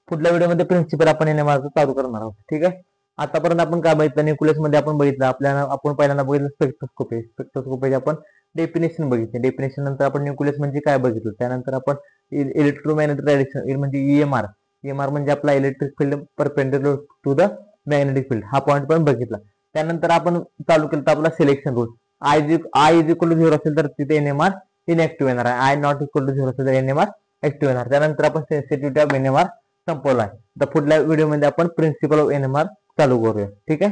पुढल्या व्हिडिओमध्ये प्रिन्सिपल आपण NMR चा चालू करणार आहोत. ठीक आहे. आतापर्यंत आपण काय बघितलं, न्यूक्लियस मध्ये आपण बघितलं आपण पहिल्यांदा बघितलं स्पेक्ट्रोस्कोपी आपण डेफिनेशन बघितली. डेफिनेशन नंतर आपण न्यूक्लियस म्हणजे काय बघितलं. त्यानंतर आपण इलेक्ट्रोमॅग्नेटिक रेडिएशन म्हणजे EMR म्हणजे आपला electric field perpendicular to the magnetic field हा पॉईंट पण बघितला. त्यानंतर आपण चालू केलं तर आपला selection rule. I is equal to 0 असेल तर तिथे एनएमआर इनएक्टिव्ह येणार आहे. आय नॉट इक्वल टू 0 असेल तर एनएमआर ऍक्टिव्ह येणार. त्यानंतर आपण सेन्सिटिव्हिटी ऑफ एनएमआर संपवला आहे. तर पुढल्या व्हिडिओमध्ये आपण प्रिन्सिपल ऑफ एनएमआर चालू करूया. ठीक आहे.